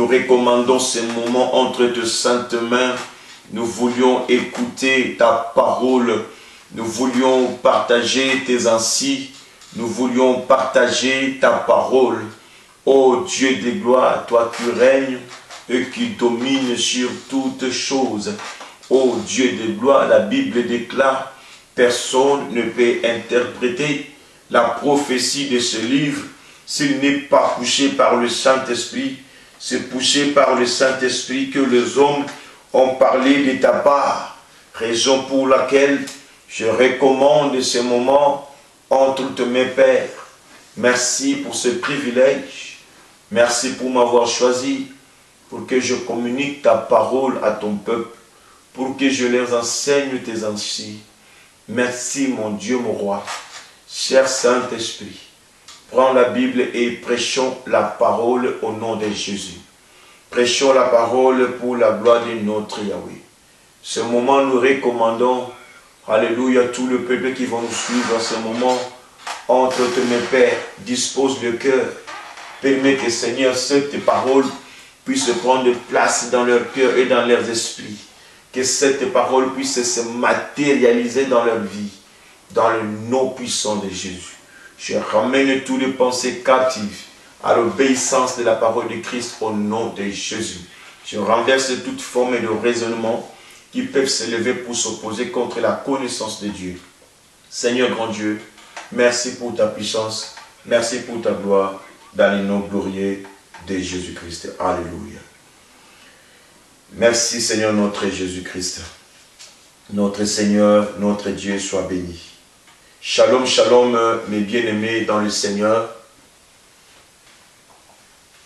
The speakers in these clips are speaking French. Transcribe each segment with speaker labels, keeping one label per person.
Speaker 1: nous recommandons ces moments entre tes saintes mains. Nous voulions écouter ta parole. Nous voulions partager tes ainsi. Nous voulions partager ta parole. Ô Dieu de gloire, toi qui règnes et qui domines sur toutes choses. Ô Dieu de gloire, la Bible déclare, personne ne peut interpréter la prophétie de ce livre s'il n'est pas poussé par le Saint-Esprit. C'est poussé par le Saint-Esprit que les hommes ont parlé de ta part, raison pour laquelle je recommande ce moment entre tes mains, Père. Merci pour ce privilège. Merci pour m'avoir choisi, pour que je communique ta parole à ton peuple, pour que je leur enseigne tes enseignements. Merci mon Dieu, mon roi. Cher Saint-Esprit, prends la Bible et prêchons la parole au nom de Jésus. Prêchons la parole pour la gloire de notre Yahweh. Ce moment, nous recommandons, alléluia, tout le peuple qui va nous suivre à ce moment. Entre tes mains, Père, dispose le cœur. Permets que, Seigneur, cette parole puisse prendre place dans leur cœur et dans leurs esprits. Que cette parole puisse se matérialiser dans leur vie. Dans le nom puissant de Jésus. Je ramène toutes les pensées captives à l'obéissance de la parole de Christ au nom de Jésus. Je renverse toute forme de raisonnement qui peuvent s'élever pour s'opposer contre la connaissance de Dieu. Seigneur grand Dieu, merci pour ta puissance, merci pour ta gloire, dans le nom glorieux de Jésus-Christ. Alléluia. Merci Seigneur notre Jésus-Christ. Notre Seigneur, notre Dieu soit béni. Shalom, shalom, mes bien-aimés dans le Seigneur.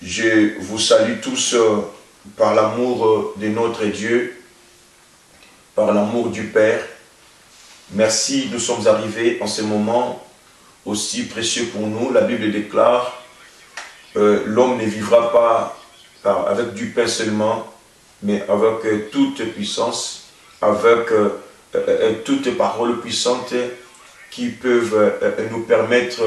Speaker 1: Je vous salue tous par l'amour de notre Dieu, par l'amour du Père. Merci, nous sommes arrivés en ce moment aussi précieux pour nous. La Bible déclare, l'homme ne vivra pas avec du pain seulement, mais avec toute puissance, avec toute parole puissante qui peuvent nous permettre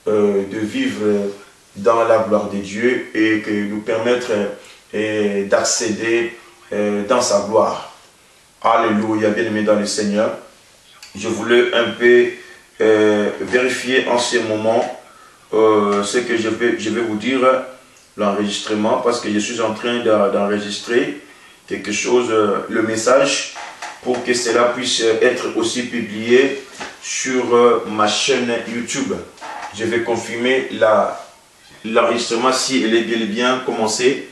Speaker 1: de vivre dans la gloire de Dieu et que nous permettre d'accéder dans sa gloire. Alléluia, bien-aimés dans le Seigneur. Je voulais un peu vérifier en ce moment ce que je vais vous dire, l'enregistrement, parce que je suis en train d'enregistrer quelque chose, le message, pour que cela puisse être aussi publié sur ma chaîne YouTube. Je vais confirmer l'enregistrement si elle est bien commencé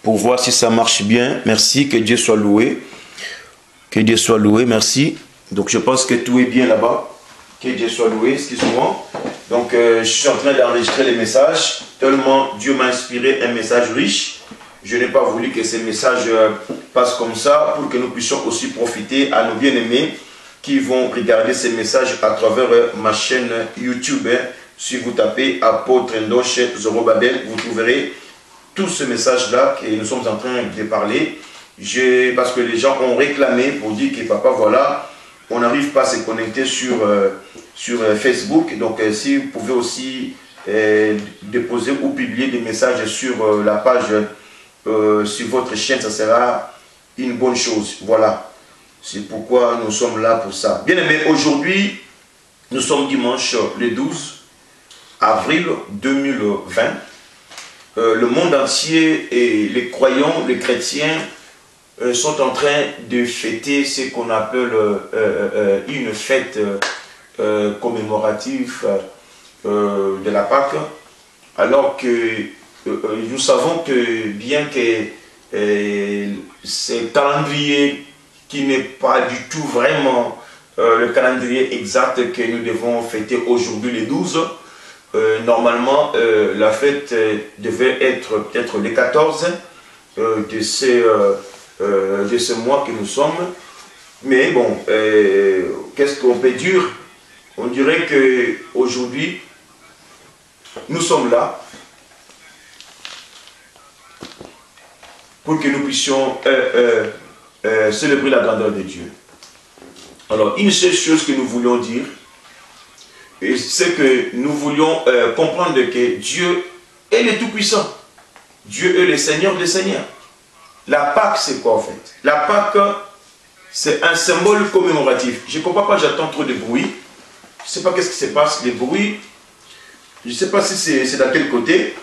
Speaker 1: pour voir si ça marche bien. Merci, que Dieu soit loué. Que Dieu soit loué, merci. Donc je pense que tout est bien là-bas. Que Dieu soit loué, excusez-moi. Donc je suis en train d'enregistrer les messages. Tellement Dieu m'a inspiré un message riche. Je n'ai pas voulu que ces messages passent comme ça pour que nous puissions aussi profiter à nos bien-aimés qui vont regarder ces messages à travers ma chaîne YouTube. Si vous tapez Apôtre Ndoche Zorobabel, vous trouverez tout ce message-là que nous sommes en train de parler. Parce que les gens ont réclamé pour dire que papa, voilà, on n'arrive pas à se connecter sur Facebook. Donc si vous pouvez aussi déposer ou publier des messages sur la page, sur votre chaîne, ça sera une bonne chose. Voilà, c'est pourquoi nous sommes là pour ça. Bien aimé, aujourd'hui, nous sommes dimanche le 12 avril 2020. Le monde entier et les croyants, les chrétiens, sont en train de fêter ce qu'on appelle une fête commémorative de la Pâque, alors que nous savons que bien que ce calendrier qui n'est pas du tout vraiment le calendrier exact que nous devons fêter aujourd'hui le 12, normalement la fête devait être peut-être le 14 de ce mois que nous sommes. Mais bon, qu'est-ce qu'on peut dire? On dirait qu'aujourd'hui, nous sommes là pour que nous puissions célébrer la grandeur de Dieu. Alors, une seule chose que nous voulions dire, c'est que nous voulions comprendre que Dieu est le Tout-Puissant. Dieu est le Seigneur des Seigneurs. La Pâque, c'est quoi en fait? La Pâque, c'est un symbole commémoratif. Je ne comprends pas, j'entends trop de bruit. Je ne sais pas qu'est-ce qui se passe, les bruits. Je ne sais pas si c'est dans quel côté.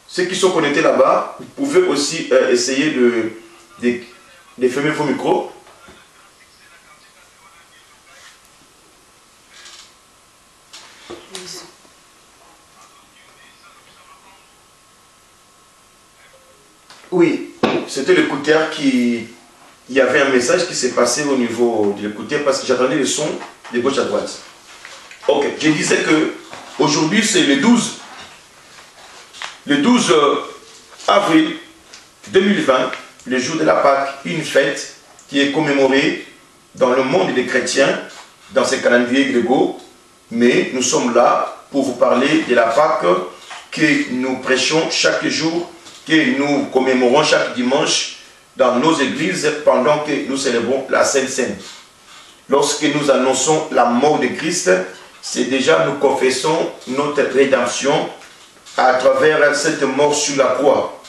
Speaker 1: Ceux qui sont connectés là-bas, vous pouvez aussi essayer de fermer vos micros. Oui, c'était l'écouteur qui... Il y avait un message qui s'est passé au niveau de l'écouteur parce que j'attendais le son de gauche à droite. Ok, je disais que aujourd'hui c'est le 12 avril 2020, le jour de la Pâque, une fête qui est commémorée dans le monde des chrétiens, dans ces calendriers grégaux, mais nous sommes là pour vous parler de la Pâque que nous prêchons chaque jour, que nous commémorons chaque dimanche dans nos églises pendant que nous célébrons la Sainte Seine. Lorsque nous annonçons la mort de Christ, c'est déjà nous confessons notre rédemption à travers cette mort sur la croix.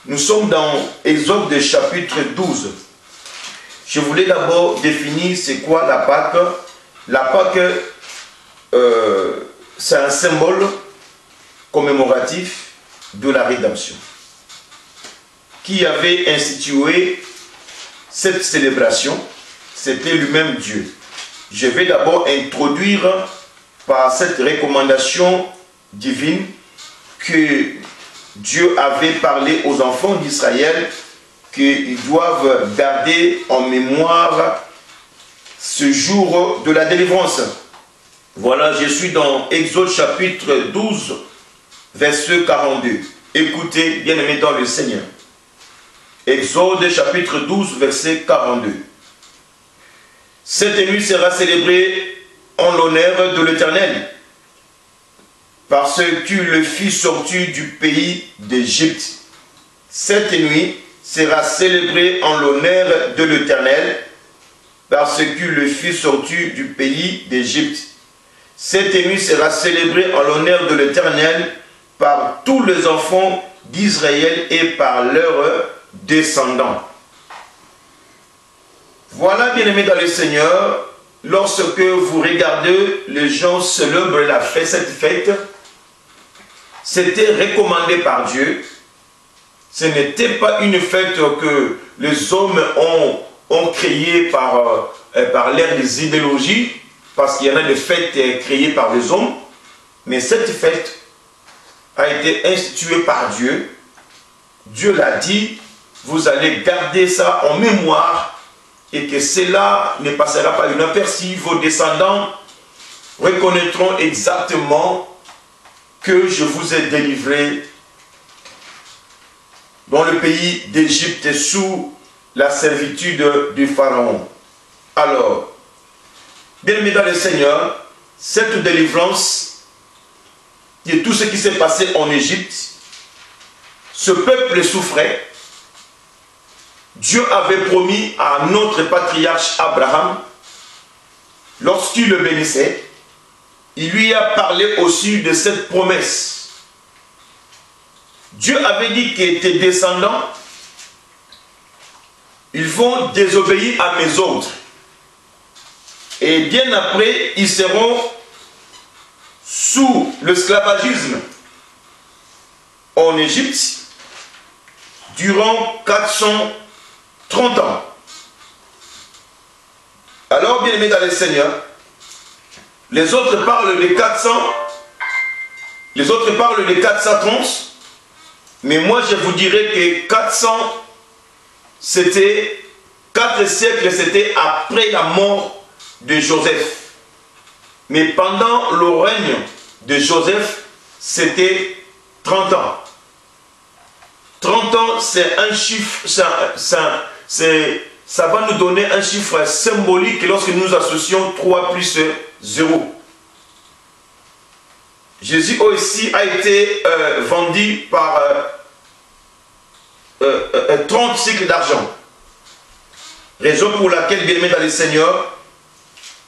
Speaker 1: Nous sommes dans Exode chapitre 12. Je voulais d'abord définir c'est quoi la Pâque. La Pâque, c'est un symbole commémoratif de la rédemption. Qui avait institué cette célébration, c'était lui-même Dieu. Je vais d'abord introduire par cette recommandation divine que Dieu avait parlé aux enfants d'Israël qu'ils doivent garder en mémoire ce jour de la délivrance. Voilà, je suis dans Exode chapitre 12, verset 42. Écoutez, bien-aimés dans le Seigneur. Exode chapitre 12, verset 42. Cette nuit sera célébrée en l'honneur de l'Éternel, parce que tu le fis sortir du pays d'Égypte. Cette nuit sera célébrée en l'honneur de l'Éternel, parce que tu le fis sortir du pays d'Égypte. Cette nuit sera célébrée en l'honneur de l'Éternel par tous les enfants d'Israël et par leurs descendants. Voilà, bien-aimés dans le Seigneur, lorsque vous regardez les gens célèbrent la fête, cette fête, c'était recommandé par Dieu. Ce n'était pas une fête que les hommes ont créée par l'ère des idéologies, parce qu'il y en a des fêtes créées par les hommes, mais cette fête a été instituée par Dieu. Dieu l'a dit, vous allez garder ça en mémoire et que cela ne passera pas inaperçu. Vos descendants reconnaîtront exactement que je vous ai délivré dans le pays d'Égypte sous la servitude du Pharaon. Alors, bien-aimés dans le Seigneur, cette délivrance de tout ce qui s'est passé en Égypte, ce peuple souffrait. Dieu avait promis à notre patriarche Abraham, lorsqu'il le bénissait, il lui a parlé aussi de cette promesse. Dieu avait dit que tes descendants, ils vont désobéir à mes ordres. Et bien après, ils seront sous l'esclavagisme en Égypte durant 430 ans. Alors, bien aimés dans le Seigneur, les autres parlent de 400, les autres parlent de 430, mais moi je vous dirais que 400, c'était 4 siècles, c'était après la mort de Joseph. Mais pendant le règne de Joseph, c'était 30 ans. 30 ans, c'est un chiffre, ça va nous donner un chiffre symbolique lorsque nous associons 3 plus 0. Jésus aussi a été vendu par 30 cycles d'argent. Raison pour laquelle, bien aimé dans le Seigneur,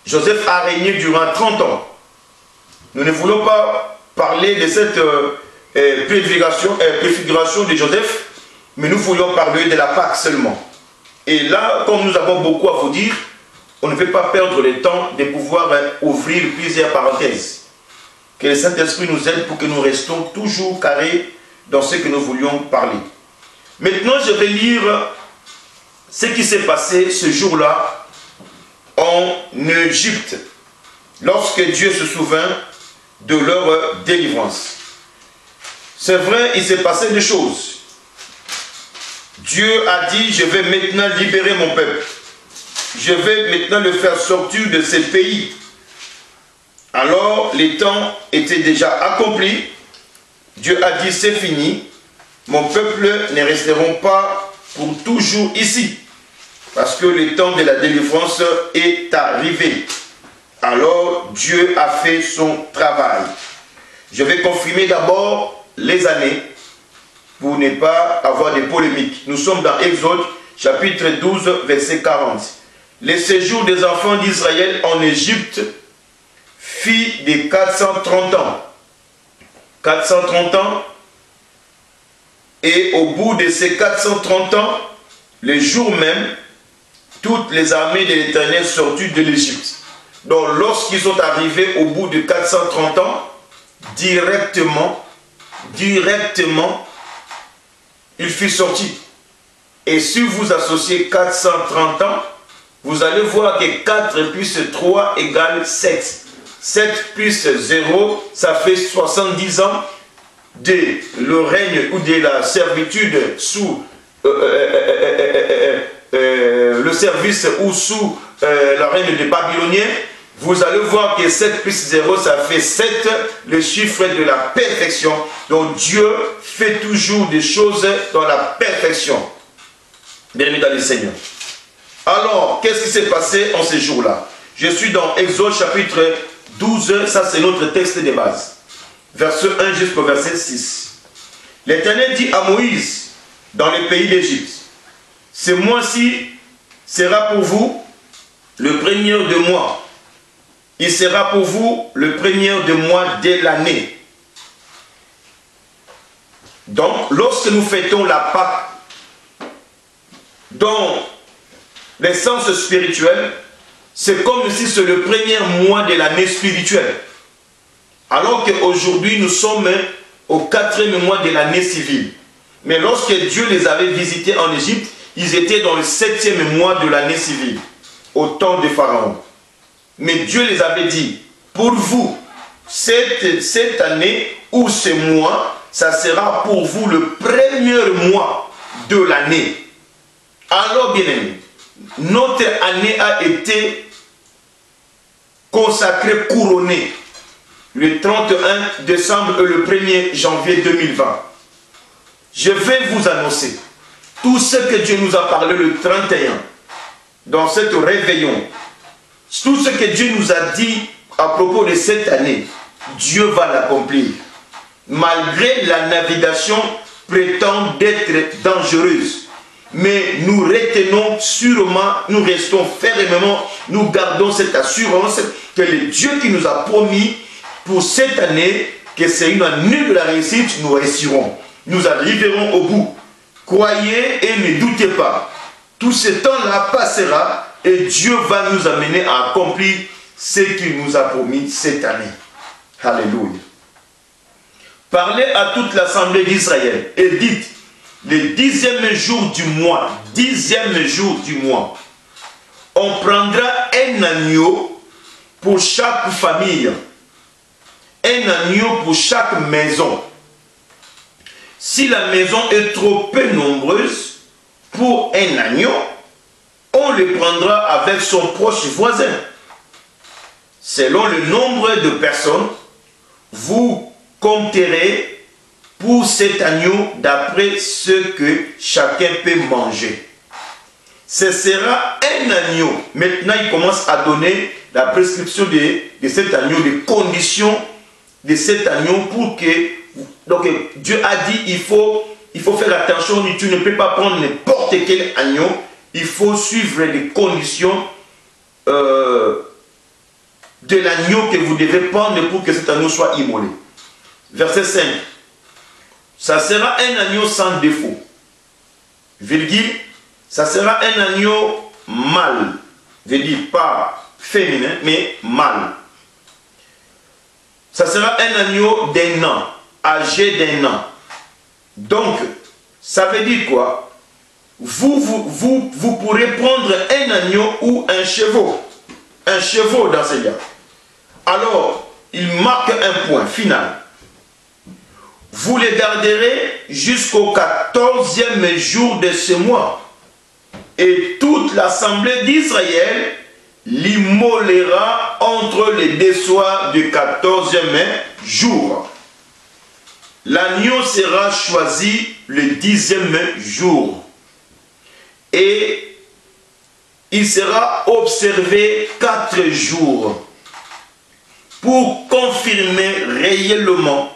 Speaker 1: Joseph a régné durant 30 ans. Nous ne voulons pas parler de préfiguration de Joseph, mais nous voulions parler de la Pâque seulement. Et là, comme nous avons beaucoup à vous dire, on ne veut pas perdre le temps de pouvoir ouvrir plusieurs parenthèses. Que le Saint-Esprit nous aide pour que nous restions toujours carrés dans ce que nous voulions parler. Maintenant, je vais lire ce qui s'est passé ce jour-là en Égypte, lorsque Dieu se souvint de leur délivrance. C'est vrai, il s'est passé des choses. Dieu a dit, je vais maintenant libérer mon peuple. Je vais maintenant le faire sortir de ce pays. Alors, les temps étaient déjà accomplis. Dieu a dit, c'est fini. Mon peuple ne resteront pas pour toujours ici. Parce que le temps de la délivrance est arrivé. Alors, Dieu a fait son travail. Je vais confirmer d'abord les années pour ne pas avoir de polémiques. Nous sommes dans Exode, chapitre 12, verset 40. Le séjour des enfants d'Israël en Égypte fit de 430 ans. 430 ans. Et au bout de ces 430 ans, le jour même, toutes les armées de l'Éternel sortirent de l'Égypte. Donc lorsqu'ils sont arrivés au bout de 430 ans, directement, il fut sorti. Et si vous associez 430 ans, vous allez voir que 4 plus 3 égale 7. 7 plus 0, ça fait 70 ans de le règne ou de la servitude sous le service ou sous le règne des Babyloniens. Vous allez voir que 7 plus 0, ça fait 7, le chiffre de la perfection. Donc Dieu fait toujours des choses dans la perfection. Bien-aimés dans le Seigneur. Alors, qu'est-ce qui s'est passé en ces jours-là? Je suis dans Exode chapitre 12, ça c'est notre texte de base. Verset 1 jusqu'au verset 6. L'Éternel dit à Moïse, dans le pays d'Égypte, ce mois-ci sera pour vous le premier de mois. Il sera pour vous le premier de mois de l'année. Donc, lorsque nous fêtons la Pâque, dans le sens spirituel, c'est comme si c'est le premier mois de l'année spirituelle. Alors qu'aujourd'hui, nous sommes au 4e mois de l'année civile. Mais lorsque Dieu les avait visités en Égypte, ils étaient dans le 7e mois de l'année civile, au temps de Pharaon. Mais Dieu les avait dit, pour vous, cette année ou ce mois, ça sera pour vous le premier mois de l'année. Alors, bien aimés, notre année a été consacrée, couronnée, le 31 décembre et le 1er janvier 2020. Je vais vous annoncer tout ce que Dieu nous a parlé le 31, dans cette réveillon. Tout ce que Dieu nous a dit à propos de cette année, Dieu va l'accomplir. Malgré la navigation prétend d'être dangereuse. Mais nous retenons sûrement, nous restons fermement, nous gardons cette assurance que le Dieu qui nous a promis pour cette année, que c'est une année de la réussite, nous réussirons. Nous arriverons au bout. Croyez et ne doutez pas. Tout ce temps-là passera et Dieu va nous amener à accomplir ce qu'il nous a promis cette année. Alléluia. Parlez à toute l'assemblée d'Israël et dites, le 10e jour du mois, 10e jour du mois, on prendra un agneau pour chaque famille, un agneau pour chaque maison. Si la maison est trop peu nombreuse pour un agneau, on le prendra avec son proche voisin. Selon le nombre de personnes, vous compterez pour cet agneau d'après ce que chacun peut manger. Ce sera un agneau. Maintenant, il commence à donner la prescription de cet agneau, les conditions de cet agneau pour que... Donc, Dieu a dit, il faut faire attention, tu ne peux pas prendre n'importe quel agneau, il faut suivre les conditions de l'agneau que vous devez prendre pour que cet agneau soit immolé. Verset 5. ça sera un agneau sans défaut. Virgule, ça sera un agneau mâle. Je dis pas féminin, mais mâle. Ça sera un agneau d'un an, âgé d'un an. Donc, ça veut dire quoi? Vous pourrez prendre un agneau ou un chevau. Un chevau dans ce cas. Alors, il marque un point final. Vous les garderez jusqu'au 14e jour de ce mois. Et toute l'assemblée d'Israël l'immolera entre les deux soirs du 14e jour. L'agneau sera choisi le 10e jour. Et il sera observé 4 jours pour confirmer réellement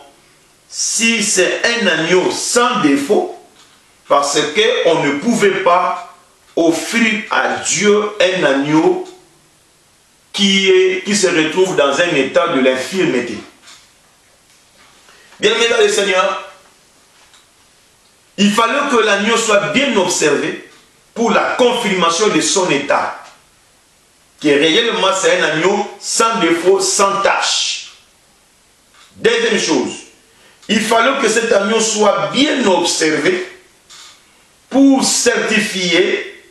Speaker 1: si c'est un agneau sans défaut, parce qu'on ne pouvait pas offrir à Dieu un agneau qui se retrouve dans un état de l'infirmité. Bien-aimés dans le Seigneur, il fallait que l'agneau soit bien observé pour la confirmation de son état. Que réellement c'est un agneau sans défaut, sans tache. Deuxième chose, il fallait que cet agneau soit bien observé pour certifier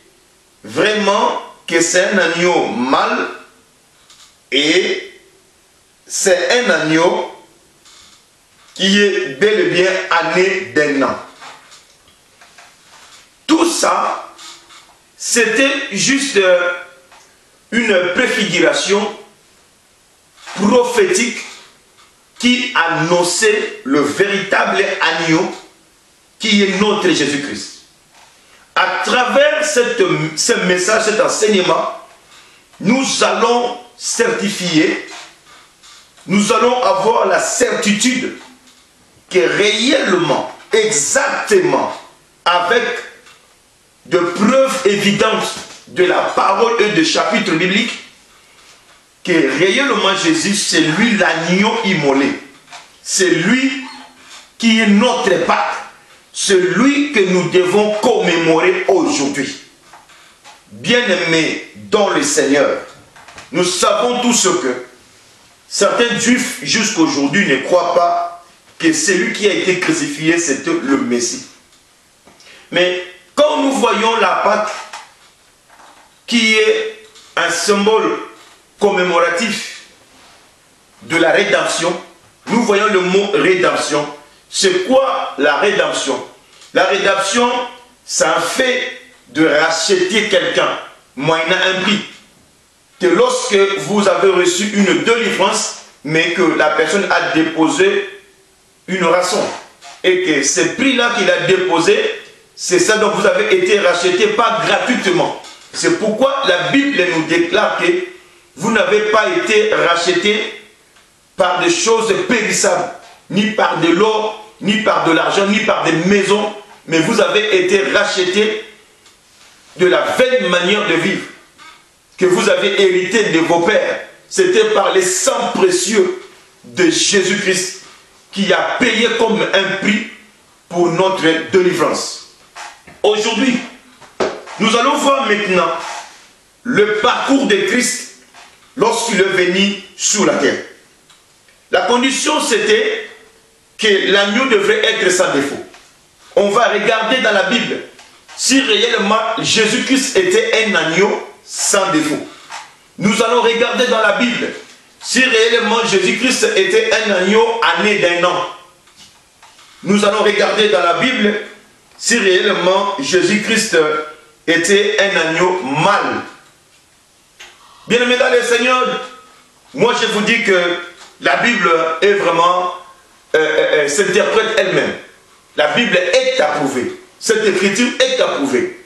Speaker 1: vraiment que c'est un agneau mâle et c'est un agneau qui est bel et bien âgé d'un an. Tout ça, c'était juste une préfiguration prophétique qui annonçait le véritable agneau qui est notre Jésus-Christ. À travers ce message, cet enseignement, nous allons certifier, nous allons avoir la certitude que réellement, exactement, avec de preuves évidentes de la parole et de chapitres bibliques, que réellement Jésus, c'est lui l'agneau immolé. C'est lui qui est notre Pâque. C'est lui que nous devons commémorer aujourd'hui. Bien-aimés dans le Seigneur, nous savons tous que certains Juifs jusqu'à aujourd'hui ne croient pas que celui qui a été crucifié, c'était le Messie. Mais quand nous voyons la Pâque, qui est un symbole commémoratif de la rédemption, nous voyons le mot rédemption. C'est quoi la rédemption? La rédemption, c'est un fait de racheter quelqu'un, moyennant un prix. Que lorsque vous avez reçu une délivrance, mais que la personne a déposé une rançon, et que ce prix-là qu'il a déposé, c'est ça dont vous avez été racheté, pas gratuitement. C'est pourquoi la Bible nous déclare que vous n'avez pas été racheté par des choses périssables, ni par de l'or, ni par de l'argent, ni par des maisons, mais vous avez été racheté de la vaine manière de vivre que vous avez hérité de vos pères. C'était par les sangs précieux de Jésus-Christ qui a payé comme un prix pour notre délivrance. Aujourd'hui, nous allons voir maintenant le parcours de Christ lorsqu'il est venu sur la terre. La condition, c'était que l'agneau devrait être sans défaut. On va regarder dans la Bible si réellement Jésus-Christ était un agneau sans défaut. Nous allons regarder dans la Bible si réellement Jésus-Christ était un agneau âgé d'un an. Nous allons regarder dans la Bible si réellement Jésus-Christ était un agneau mâle. Bien-aimés dans le Seigneur, moi je vous dis que la Bible est vraiment, s'interprète elle-même. La Bible est approuvée. Cette écriture est approuvée.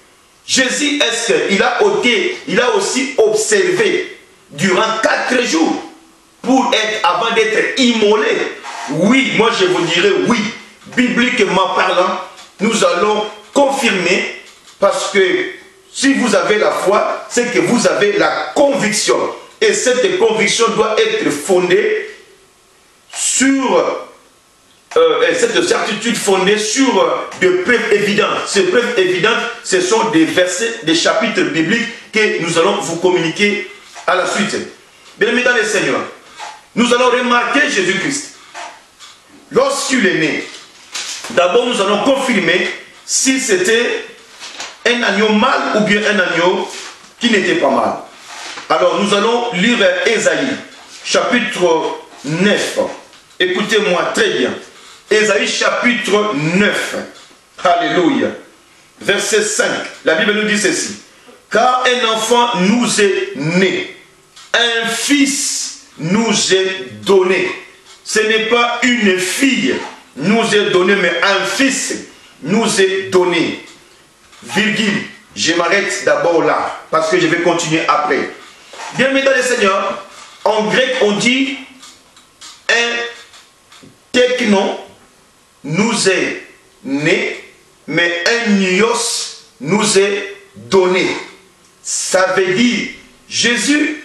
Speaker 1: Jésus, est-ce qu'il a aussi observé durant 4 jours pour être, avant d'être immolé? Oui, moi je vous dirais oui. Bibliquement parlant, nous allons confirmer, parce que si vous avez la foi, c'est que vous avez la conviction. Et cette conviction doit être fondée sur cette certitude fondée sur des preuves évidentes. Ces preuves évidentes, ce sont des versets, des chapitres bibliques que nous allons vous communiquer à la suite. Bien-aimés dans le Seigneur, nous allons remarquer Jésus-Christ. Lorsqu'il est né, d'abord nous allons confirmer si c'était un agneau mâle ou bien un agneau qui n'était pas mâle. Alors nous allons lire Ésaïe, chapitre 9. Écoutez-moi très bien. Ésaïe chapitre 9. Alléluia. Verset 5. La Bible nous dit ceci. Car un enfant nous est né, un fils nous est donné. Ce n'est pas une fille nous est donnée, mais un fils nous est donné. Virgule. Je m'arrête d'abord là, parce que je vais continuer après. Bien-aimés dans le Seigneur, en grec on dit un technon nous est né, mais un nios nous est donné. Ça veut dire, Jésus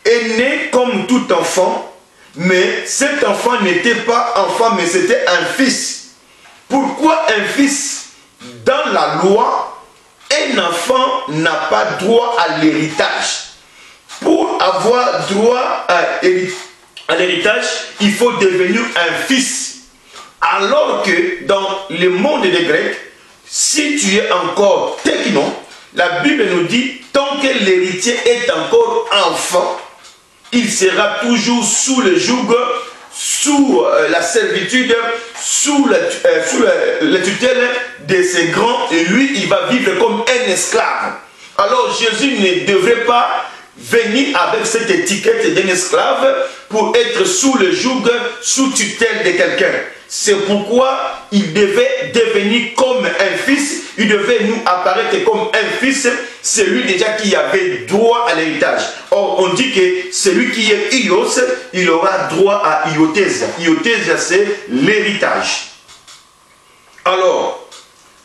Speaker 1: est né comme tout enfant, mais cet enfant n'était pas enfant, mais c'était un fils. Pourquoi un fils? Dans la loi, un enfant n'a pas droit à l'héritage. Pour avoir droit à l'héritage, il faut devenir un fils. Alors que dans le monde des Grecs, si tu es encore technon, la Bible nous dit, tant que l'héritier est encore enfant, il sera toujours sous le joug, sous la servitude, sous la tutelle de ses grands, et lui, il va vivre comme un esclave. Alors Jésus ne devrait pas venir avec cette étiquette d'un esclave pour être sous le joug, sous tutelle de quelqu'un. C'est pourquoi il devait devenir comme un fils, il devait nous apparaître comme un fils, celui déjà qui avait droit à l'héritage. Or, on dit que celui qui est ios, il aura droit à iothèse. Iothèse, c'est l'héritage. Alors,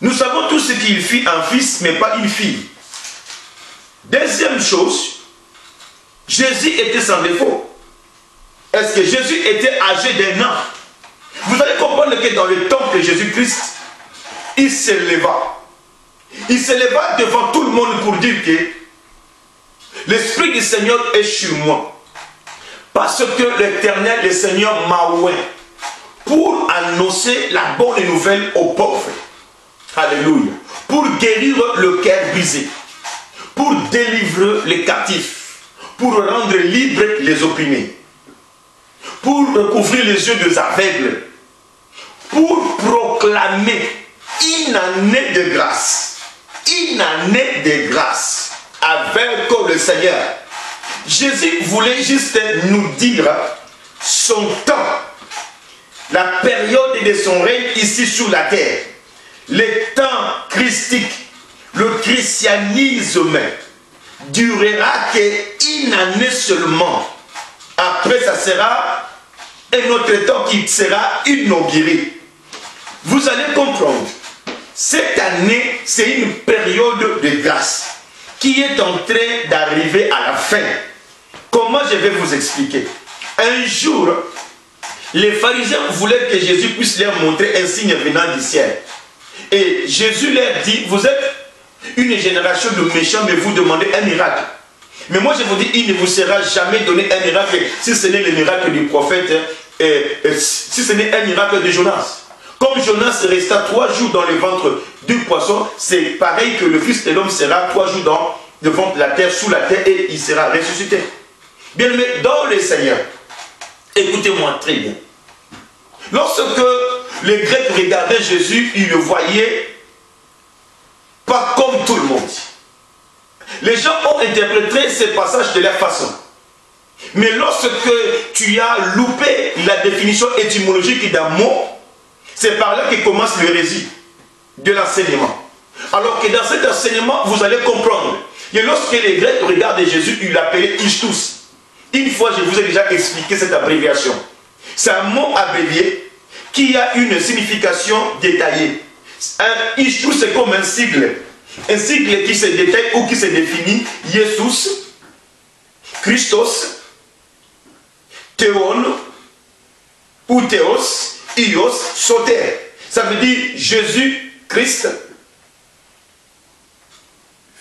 Speaker 1: nous savons tous ce qu'il fit un fils, mais pas une fille. Deuxième chose, Jésus était sans défaut. Est-ce que Jésus était âgé d'un an? Vous allez comprendre que dans le temple de Jésus-Christ, il se leva. Il se leva devant tout le monde pour dire que l'Esprit du Seigneur est sur moi. Parce que l'Éternel, le Seigneur m'a oint pour annoncer la bonne nouvelle aux pauvres. Alléluia. Pour guérir le cœur brisé. Pour délivrer les captifs. Pour rendre libres les opprimés. Pour recouvrir les yeux des aveugles. Pour proclamer une année de grâce. Une année de grâce avec le Seigneur. Jésus voulait juste nous dire son temps, la période de son règne ici sur la terre, le temps christique, le christianisme durera qu'une année seulement. Après, ça sera un autre temps qui sera inauguré. Vous allez comprendre. Cette année, c'est une période de grâce qui est en train d'arriver à la fin. Comment je vais vous expliquer? Un jour, les pharisiens voulaient que Jésus puisse leur montrer un signe venant du ciel. Et Jésus leur dit, vous êtes une génération de méchants, mais vous demandez un miracle. Mais moi je vous dis, il ne vous sera jamais donné un miracle si ce n'est le miracle du prophète, si ce n'est un miracle de Jonas. Comme Jonas resta 3 jours dans le ventre du poisson, c'est pareil que le Fils de l'homme sera 3 jours dans le ventre de la terre, sous la terre, et il sera ressuscité. Bien aimé, dans le Seigneur, écoutez-moi très bien. Lorsque les Grecs regardaient Jésus, ils le voyaient pas comme tout le monde. Les gens ont interprété ces passages de leur façon. Mais lorsque tu as loupé la définition étymologique d'un mot, c'est par là que commence l'hérésie de l'enseignement. Alors que dans cet enseignement, vous allez comprendre. Et lorsque les Grecs regardent Jésus, ils l'appelaient Istus. Une fois, je vous ai déjà expliqué cette abréviation. C'est un mot abrévié qui a une signification détaillée. Un Istus, c'est comme un sigle. Un sigle qui se détaille ou qui se définit. Jesus, Christos, Théon ou Théos Ios Soter. Ça veut dire Jésus-Christ,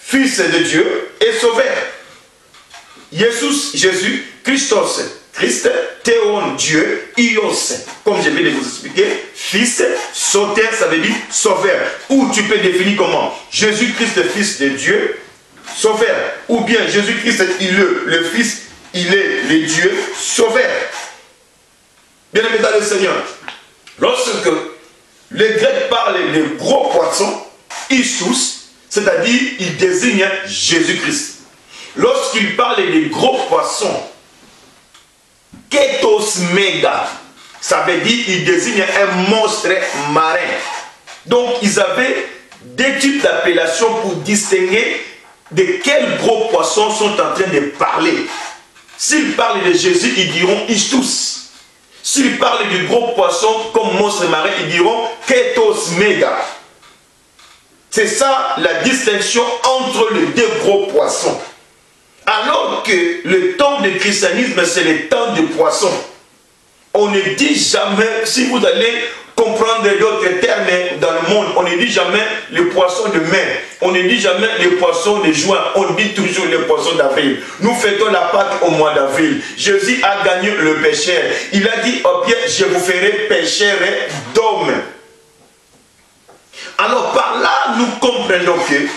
Speaker 1: Fils de Dieu et Sauveur. Jésus, Christos, Christ, Théon, Dieu, Ios, comme je viens de vous expliquer, Fils, Soter, ça veut dire Sauveur. Ou tu peux définir comment? Jésus-Christ, Fils de Dieu, Sauveur. Ou bien Jésus-Christ, il est le Fils, il est le Dieu, Sauveur. Bien aimé dans le Seigneur, lorsque les Grecs parlent de gros poissons, Isus, c'est-à-dire il désigne Jésus-Christ. Lorsqu'il parle de gros poissons, Ketos Mega, ça veut dire il désigne un monstre marin. Donc ils avaient des types d'appellations pour distinguer de quels gros poissons sont en train de parler. S'ils parlent de Jésus, ils diront Istus. S'ils parlent du gros poisson comme monstre marin, ils diront Ketos Mega. C'est ça la distinction entre les deux gros poissons. Alors que le temps du christianisme, c'est le temps du poisson. On ne dit jamais, si vous allez comprendre d'autres termes dans le monde, on ne dit jamais le poisson de mai, on ne dit jamais le poisson de juin, on dit toujours le poisson d'avril. Nous fêtons la Pâque au mois d'avril. Jésus a gagné le pécheur. Il a dit au Pierre, je vous ferai pécheur d'hommes. Alors par là, nous comprenons que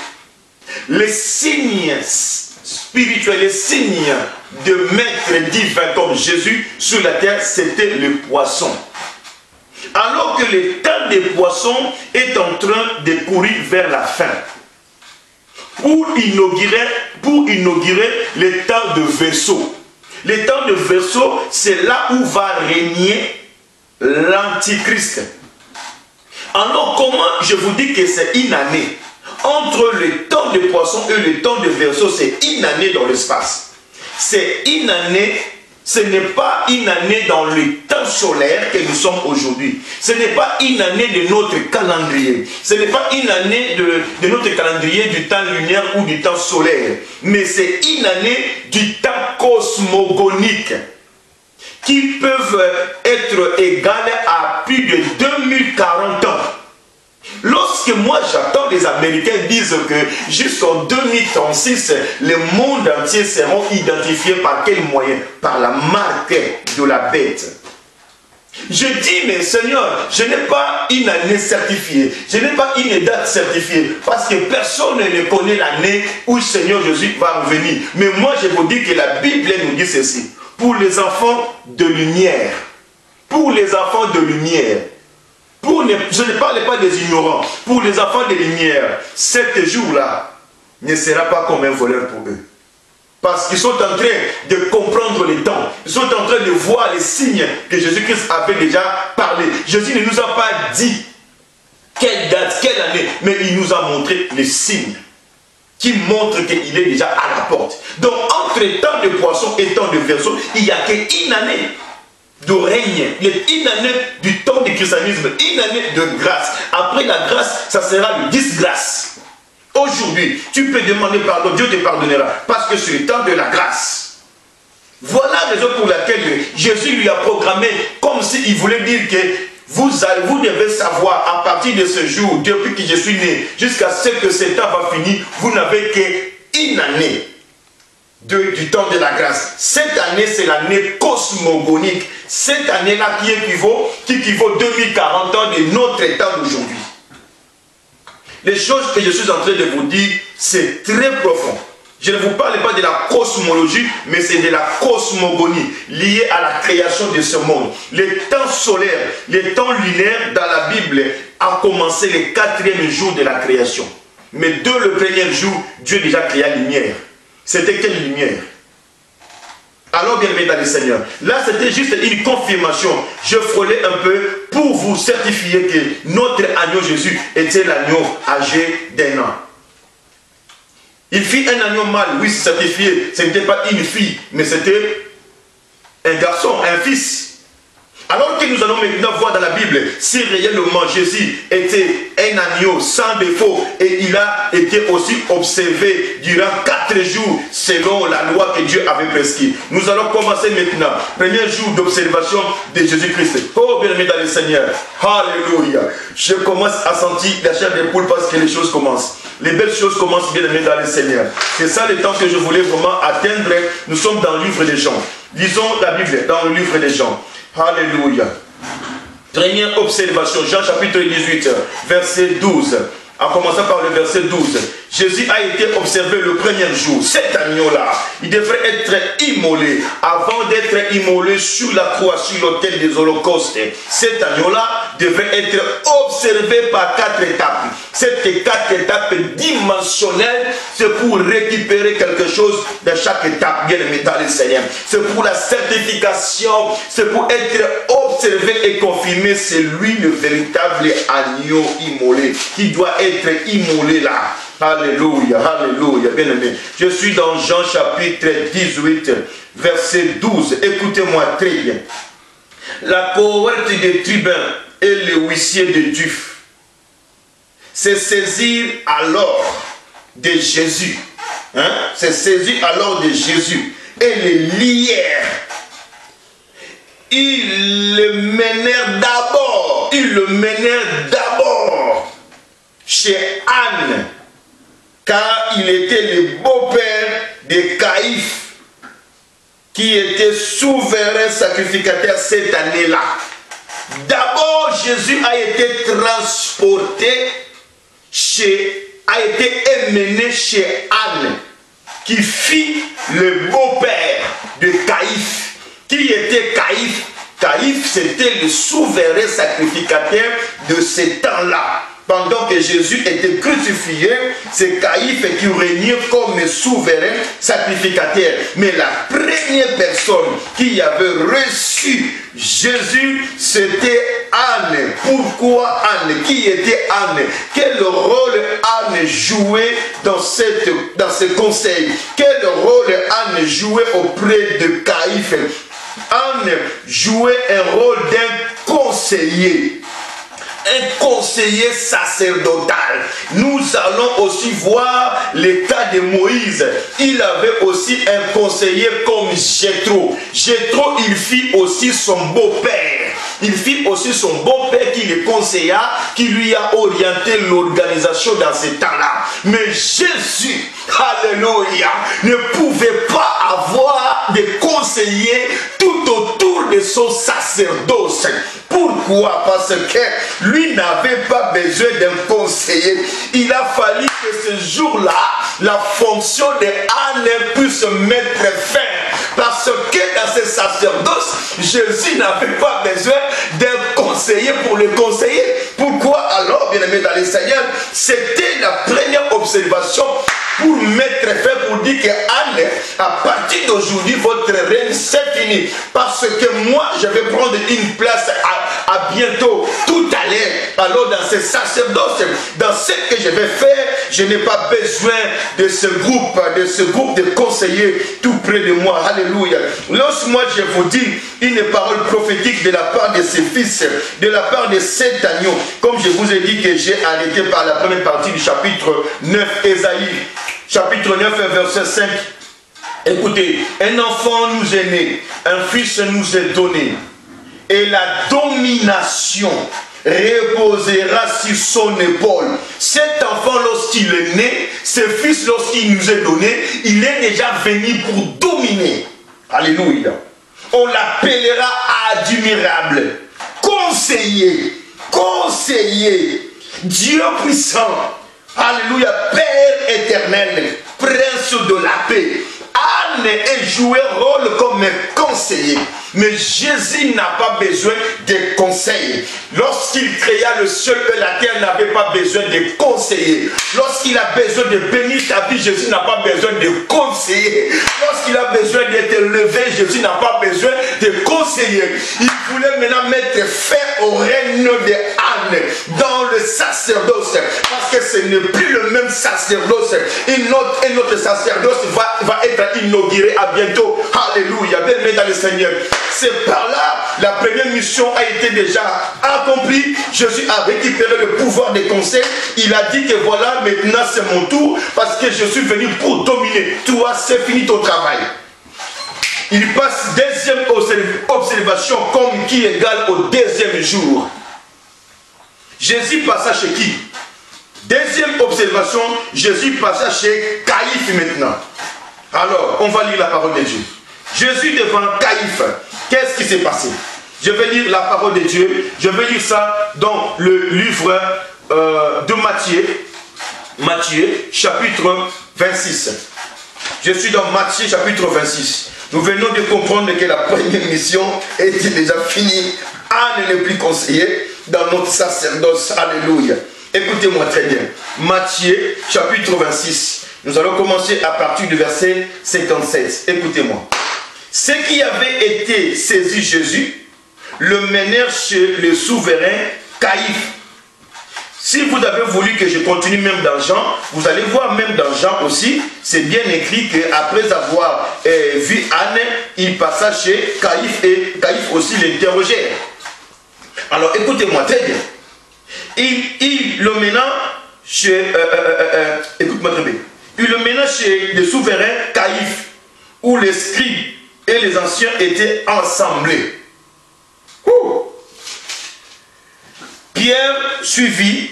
Speaker 1: les signes spirituels, les signes de maître divin comme Jésus sur la terre, c'était le poisson. Alors que le temps des poissons est en train de courir vers la fin. Pour inaugurer le temps de Verseau. Le temps de Verseau, c'est là où va régner l'Antichrist. Alors comment je vous dis que c'est une année? Entre le temps de poisson et le temps de Verseau, c'est une année dans l'espace. C'est une année, ce n'est pas une année dans le temps solaire que nous sommes aujourd'hui. Ce n'est pas une année de notre calendrier. Ce n'est pas une année de notre calendrier du temps lunaire ou du temps solaire. Mais c'est une année du temps cosmogonique qui peuvent être égales à plus de 2040 ans. Lorsque moi j'entends les Américains disent que jusqu'en 2036, le monde entier seront identifiés par quel moyen? Par la marque de la bête. Je dis, mais Seigneur, je n'ai pas une année certifiée, je n'ai pas une date certifiée, parce que personne ne connaît l'année où le Seigneur Jésus va revenir. Mais moi je vous dis que la Bible nous dit ceci, pour les enfants de lumière, pour les enfants de lumière, je ne parle pas des ignorants, pour les enfants de lumière, cet jour-là ne sera pas comme un voleur pour eux. Parce qu'ils sont en train de comprendre les temps. Ils sont en train de voir les signes que Jésus-Christ avait déjà parlé. Jésus ne nous a pas dit quelle date, quelle année, mais il nous a montré les signes qui montrent qu'il est déjà à la porte. Donc entre temps de poisson et temps de Verseau, il n'y a qu'une année de règne, une année du temps du christianisme, une année de grâce. Après la grâce, ça sera le disgrâce. Aujourd'hui, tu peux demander pardon, Dieu te pardonnera, parce que c'est le temps de la grâce. Voilà la raison pour laquelle Jésus lui a programmé, comme s'il voulait dire que vous devez savoir, à partir de ce jour, depuis que je suis né, jusqu'à ce que ce temps va finir, vous n'avez qu'une année du temps de la grâce. Cette année, c'est l'année cosmogonique. Cette année-là qui équivaut 2040 ans de notre temps d'aujourd'hui. Les choses que je suis en train de vous dire, c'est très profond. Je ne vous parle pas de la cosmologie, mais c'est de la cosmogonie, liée à la création de ce monde. Le temps solaire, le temps lunaire dans la Bible a commencé le 4e jour de la création. Mais dès le 1er jour, Dieu déjà créa la lumière. C'était quelle lumière? Alors bien aimé dans le Seigneur, là c'était juste une confirmation. Je frôlais un peu pour vous certifier que notre agneau Jésus était l'agneau âgé d'1 an. Il fit un agneau mâle, oui c'est certifié. Ce n'était pas une fille, mais c'était un garçon, un fils. Alors que nous allons maintenant voir dans la Bible si réellement Jésus était un agneau sans défaut et il a été aussi observé durant 4 jours selon la loi que Dieu avait prescrite. Nous allons commencer maintenant. Premier jour d'observation de Jésus-Christ. Oh bien-aimé dans le Seigneur. Alléluia. Je commence à sentir la chair des poules parce que les choses commencent. Les belles choses commencent, bien aimé dans le Seigneur. C'est ça le temps que je voulais vraiment atteindre. Nous sommes dans le livre des Jean. Lisons la Bible dans le livre des Jean. Alléluia. Première observation, Jean chapitre 18, verset 12. En commençant par le verset 12. Jésus a été observé le premier jour. Cet agneau-là, il devrait être immolé avant d'être immolé sur la croix, sur l'autel des holocaustes. Cet agneau-là devrait être observé par 4 étapes. Ces 4 étapes dimensionnelles, c'est pour récupérer quelque chose de chaque étape, bien aimé dans le Seigneur. C'est pour la certification, c'est pour être observé et confirmé. C'est lui le véritable agneau immolé qui doit être immolé là. Alléluia, alléluia, bien aimé. Je suis dans Jean chapitre 18, verset 12. Écoutez-moi très bien. La cohorte des tribuns et les huissiers de Dieu se saisirent alors de Jésus. Se saisirent alors de Jésus et le lièrent. Ils le menèrent d'abord chez Anne, car il était le beau-père de Caïphe, qui était souverain sacrificateur cette année-là. D'abord, Jésus a été transporté a été emmené chez Anne, qui fit le beau-père de Caïphe. Qui était Caïphe? Caïphe, c'était le souverain sacrificateur de ce temps-là. Pendant que Jésus était crucifié, c'est Caïphe qui régnait comme souverain sacrificateur. Mais la première personne qui avait reçu Jésus, c'était Anne. Pourquoi Anne? Qui était Anne? Quel rôle Anne jouait dans ce conseil? Quel rôle Anne jouait auprès de Caïphe? Anne jouait un rôle d'un conseiller. Un conseiller sacerdotal. Nous allons aussi voir le cas de Moïse. Il avait aussi un conseiller comme Jéthro. Jéthro, il fit aussi son beau-père. Il fit aussi son beau-père qui le conseilla, qui lui a orienté l'organisation dans ce temps-là. Mais Jésus, alléluia, ne pouvait pas avoir de conseillers tout autour de son sacerdoce. Pourquoi? Parce que lui n'avait pas besoin d'un conseiller. Il a fallu que ce jour-là, la fonction de Anne puisse mettre fin. Parce que dans ce sacerdoce, Jésus n'avait pas besoin d'un conseiller pour le conseiller. Pourquoi alors, bien aimé dans le Seigneur? C'était la première observation pour mettre fin, pour dire que Anne, à partir d'aujourd'hui, votre règne c'est fini. Parce que moi, je vais prendre une place à bientôt, tout à l'heure. Alors dans ce sacerdoce, dans ce que je vais faire, je n'ai pas besoin de ce groupe de conseillers tout près de moi. Alléluia. Lorsque moi je vous dis une parole prophétique de la part de ses fils, de la part de cet agneau, comme je vous ai dit que j'ai arrêté par la première partie du chapitre 9, Ésaïe, chapitre 9, verset 5. Écoutez, un enfant nous est né, un fils nous est donné, et la domination reposera sur son épaule. Cet enfant, lorsqu'il est né, ce fils, lorsqu'il nous est donné, il est déjà venu pour dominer. Alléluia. On l'appellera admirable, conseiller, Dieu puissant. Alléluia, Père éternel, prince de la paix. Anne a joué rôle comme conseiller. Mais Jésus n'a pas besoin de conseils. Lorsqu'il créa le ciel et la terre, n'avait pas besoin de conseiller. Lorsqu'il a besoin de bénir ta vie, Jésus n'a pas besoin de conseiller. Lorsqu'il a besoin d'être levé, Jésus n'a pas besoin de conseiller. Il voulait maintenant mettre fin au règne de Anne dans le sacerdoce. Parce parce que ce n'est plus le même sacerdoce. Un autre sacerdoce va être inauguré à bientôt. Alléluia, bien-aimé dans le Seigneur. C'est par là, la première mission a été déjà accomplie. Jésus a récupéré le pouvoir des conseils. Il a dit que voilà, maintenant c'est mon tour, parce que je suis venu pour dominer. Toi, c'est fini ton travail. Il passe deuxième observation comme qui égale au deuxième jour. Jésus passa chez qui? Deuxième observation, Jésus passa chez Caïphe maintenant. Alors, on va lire la parole de Dieu. Jésus devant Caïphe, qu'est-ce qui s'est passé? Je vais lire la parole de Dieu. Je vais lire ça dans le livre de Matthieu, chapitre 26. Je suis dans Matthieu, chapitre 26. Nous venons de comprendre que la première mission était déjà finie. Anne n'est plus conseillée dans notre sacerdoce. Alléluia. Écoutez-moi très bien. Matthieu, chapitre 26. Nous allons commencer à partir du verset 57. Écoutez-moi. Ceux qui avaient été saisis Jésus le menèrent chez le souverain Caïphe. Si vous avez voulu que je continue même dans Jean, vous allez voir même dans Jean aussi, c'est bien écrit qu'après avoir vu Anne, il passa chez Caïphe et Caïphe aussi l'interrogèrent. Alors écoutez-moi très bien. Il le mena chez, écoute-moi très bien. Il le mena chez le souverain Caïphe, où les scribes et les anciens étaient assemblés. Pierre suivit,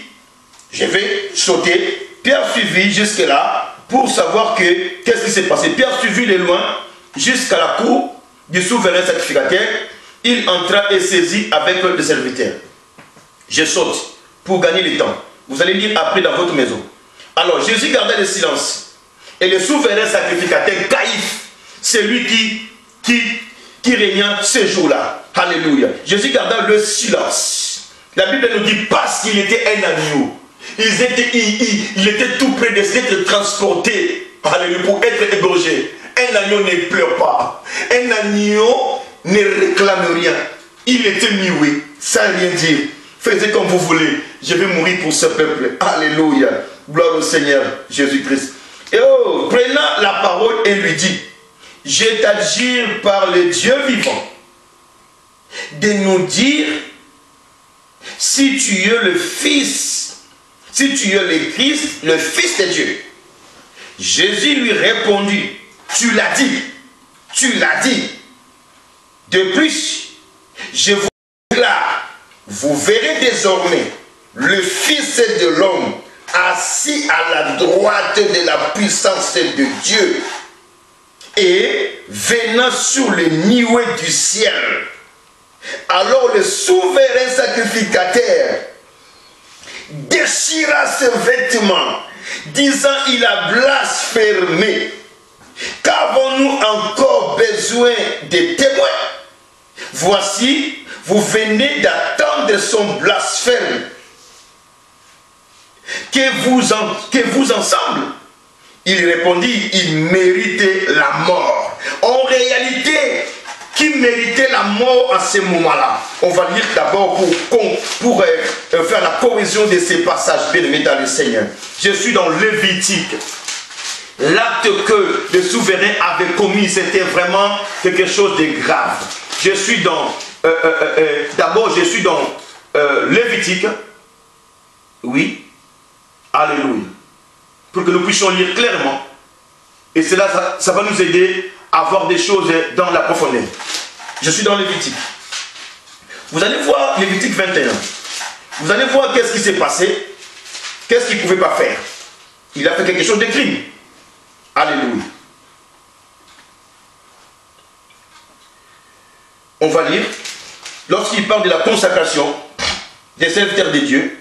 Speaker 1: je vais sauter, Pierre suivit jusque là pour savoir qu'est-ce qui s'est passé. Pierre suivit de loin jusqu'à la cour du souverain sacrificateur. Il entra et saisit avec le serviteur. Je saute pour gagner le temps. Vous allez lire après dans votre maison. Alors Jésus garda le silence. Et le souverain sacrificateur Caïphe, c'est lui qui régna ce jour-là. Alléluia. Jésus garda le silence. La Bible nous dit parce qu'il était un agneau. Il était tout près d'être transporté. Alléluia, pour être égorgé. Un agneau ne pleure pas. Un agneau ne réclame rien. Il était muet, sans rien dire. Faites comme vous voulez. Je vais mourir pour ce peuple. Alléluia. Gloire au Seigneur Jésus-Christ. Et prenant la parole et lui dit, je t'adjure par le Dieu vivant de nous dire si tu es le Fils, si tu es le Christ, le Fils de Dieu. Jésus lui répondit, tu l'as dit, tu l'as dit. De plus, je vous déclare, vous verrez désormais le Fils de l'homme assis à la droite de la puissance de Dieu et venant sur les nuées du ciel. Alors le souverain sacrificateur déchira ses vêtements, disant il a blasphémé. Qu'avons-nous encore besoin de témoins? Voici, vous venez d'attendre son blasphème. Que vous ensemble? Il répondit, il méritait la mort. En réalité, qui méritait la mort à ce moment-là? On va lire d'abord pour faire la cohésion de ces passages bien-aimés dans le Seigneur. Je suis dans Lévitique. L'acte que le souverain avait commis, c'était vraiment quelque chose de grave. Je suis dans, d'abord je suis dans Lévitique. Oui. Alléluia. Pour que nous puissions lire clairement. Et cela, ça va nous aider à voir des choses dans la profondeur. Je suis dans Lévitique. Vous allez voir Lévitique 21. Vous allez voir qu'est-ce qui s'est passé. Qu'est-ce qu'il ne pouvait pas faire. Il a fait quelque chose de crime. Alléluia. On va lire. Lorsqu'il parle de la consacration des serviteurs de Dieu.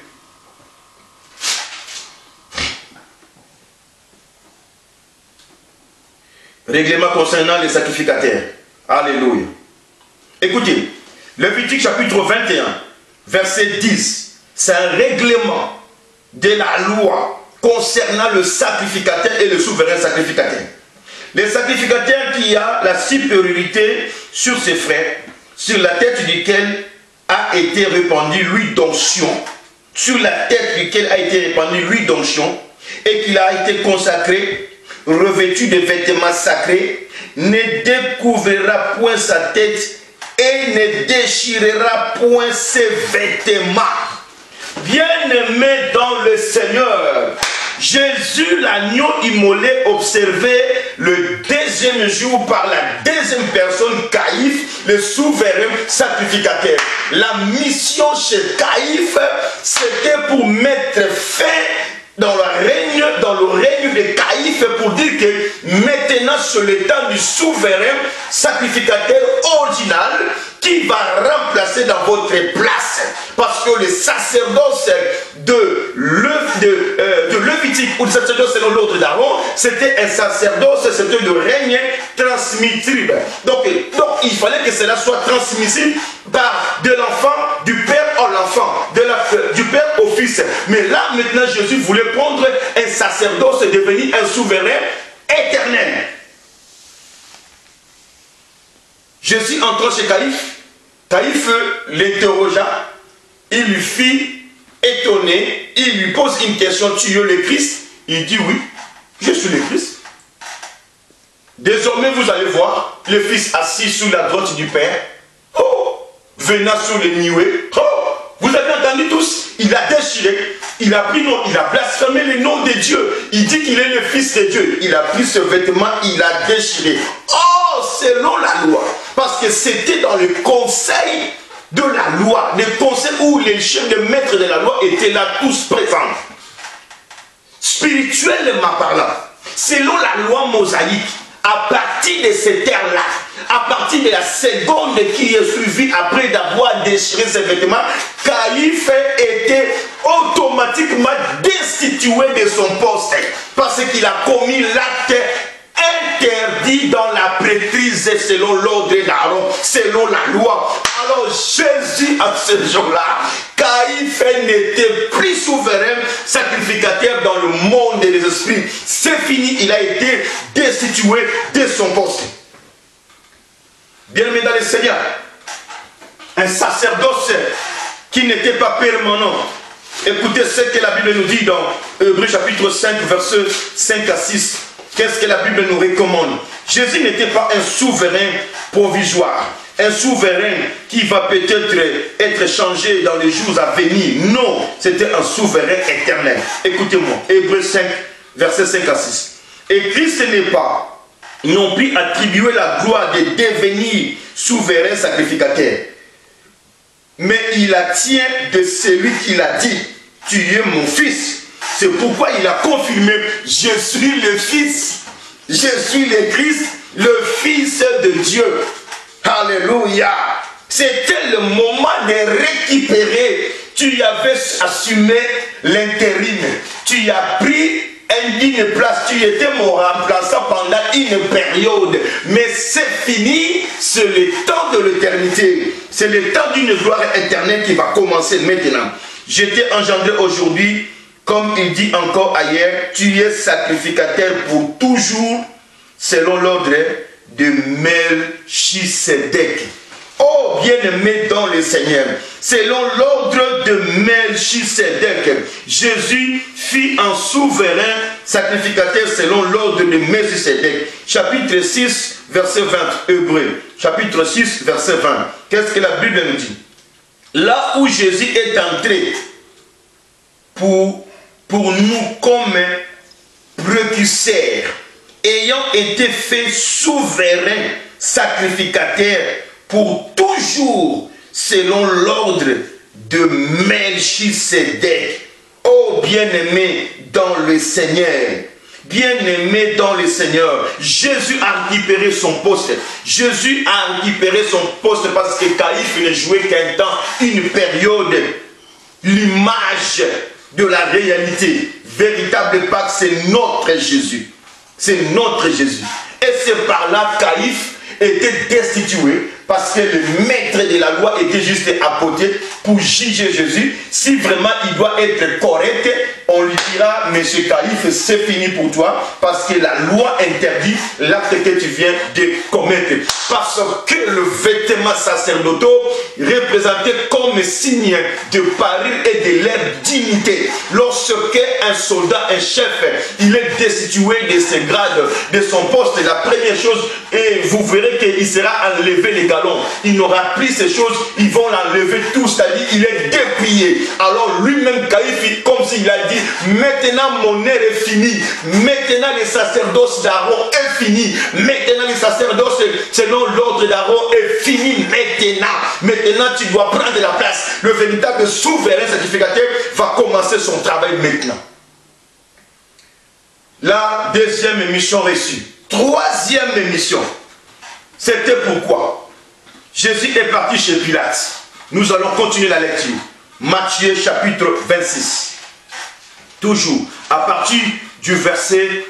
Speaker 1: Règlement concernant les sacrificateurs. Alléluia. Écoutez, Lévitique chapitre 21, verset 10. C'est un règlement de la loi concernant le sacrificateur et le souverain sacrificateur. Le sacrificateur qui a la supériorité sur ses frères, sur la tête duquel a été répandue l'huile d'onction,
Speaker 2: sur la tête duquel a été répandue l'huile d'onction, et qu'il a été consacré, revêtu de vêtements sacrés, ne découvrira point sa tête et ne déchirera point ses vêtements. Bien-aimé dans le Seigneur, Jésus, l'agneau immolé, observé le deuxième jour par la deuxième personne, Caïphe, le souverain sacrificateur. La mission chez Caïphe, c'était pour mettre fin dans le règne de Caïphe, pour dire que maintenant c'est le temps du souverain sacrificateur original qui va remplacer dans votre place. Parce que le sacerdoce de Lévitique, ou le sacerdoce selon l'ordre d'Aaron, c'était un sacerdoce, c'était le règne transmissible. Donc il fallait que cela soit transmissible par de l'enfant, du père à l'enfant, du père au fils. Mais là maintenant Jésus voulait prendre un sacerdoce et devenir un souverain éternel. Jésus entrant chez Caïphe, Caïphe l'interrogea, il lui fit étonner, il lui pose une question: tu es le Christ? Il dit oui, je suis le Christ. Désormais vous allez voir le Fils assis sous la droite du Père, venant sur les nuées. Vous avez entendu tous, il a déchiré, il a pris non, il a blasphémé le nom de Dieu. Il dit qu'il est le Fils de Dieu. Il a pris ce vêtement, il a déchiré. Oh, selon la loi. Parce que c'était dans le conseil de la loi. Le conseil où les chefs de maîtres de la loi étaient là tous présents. Spirituellement parlant, selon la loi mosaïque, à partir de cette terre-là, à partir de la seconde qui est suivie après d'avoir déchiré ses vêtements, Caïphe était automatiquement destitué de son poste parce qu'il a commis l'acte interdit dans la prêtrise selon l'ordre d'Aaron, selon la loi. Alors Jésus, à ce jour-là, Caïphe n'était plus souverain sacrificateur dans le monde des esprits. C'est fini, il a été destitué de son poste. Bien-aimé dans le Seigneur, un sacerdoce qui n'était pas permanent. Écoutez ce que la Bible nous dit dans Hébreux chapitre 5, versets 5 à 6. Qu'est-ce que la Bible nous recommande? Jésus n'était pas un souverain provisoire, un souverain qui va peut-être être changé dans les jours à venir. Non, c'était un souverain éternel. Écoutez-moi, Hébreux 5, versets 5 à 6. Et Christ n'est pas non plus attribué la gloire de devenir souverain sacrificateur, mais il la tient de celui qui l'a dit: tu es mon fils. C'est pourquoi il a confirmé: je suis le Fils, je suis le Christ, le Fils de Dieu. Alléluia. C'était le moment de récupérer. Tu avais assumé l'intérim, tu as pris une place, tu étais mon remplaçant pendant une période, mais c'est fini, c'est le temps de l'éternité, c'est le temps d'une gloire éternelle qui va commencer maintenant. Je t'ai engendré aujourd'hui, comme il dit encore ailleurs, tu es sacrificateur pour toujours, selon l'ordre de Melchisedec. Oh, bien-aimé dans le Seigneur, selon l'ordre de Melchisedec, Jésus fit un souverain sacrificateur selon l'ordre de Melchisedec. Chapitre 6, verset 20, Hébreux. Chapitre 6, verset 20. Qu'est-ce que la Bible nous dit? Là où Jésus est entré pour nous comme précurseur, ayant été fait souverain sacrificateur pour toujours selon l'ordre de Melchisedec. Oh bien-aimé dans le Seigneur, bien-aimé dans le Seigneur, Jésus a récupéré son poste. Jésus a récupéré son poste parce que Caïphe ne jouait qu'un temps, une période, l'image de la réalité. Véritable Pâques, c'est notre Jésus. C'est notre Jésus. Et c'est par là Caïphe était destitué parce que le maître de la loi était juste à côté pour juger Jésus. Si vraiment il doit être correct, on lui dira, monsieur Calife, c'est fini pour toi, parce que la loi interdit l'acte que tu viens de commettre. Parce que le vêtement sacerdotaux représentait comme signe de parure et de leur dignité. Lorsque un soldat, un chef, il est destitué de ses grades, de son poste, la première chose, et vous verrez qu'il sera enlevé les galons. Il n'aura plus ces choses, ils vont l'enlever tout, c'est-à-dire il est dépouillé. Alors lui-même, Caïphe, comme s'il a dit, maintenant mon ère est fini, maintenant le sacerdoce d'Aaron est fini, maintenant le sacerdoce selon l'ordre d'Aaron est fini, maintenant tu dois prendre la place. Le véritable souverain sacrificateur va commencer son travail maintenant. La deuxième mission reçue. Troisième mission. C'était pourquoi Jésus est parti chez Pilate. Nous allons continuer la lecture. Matthieu chapitre 26. Toujours à partir du verset...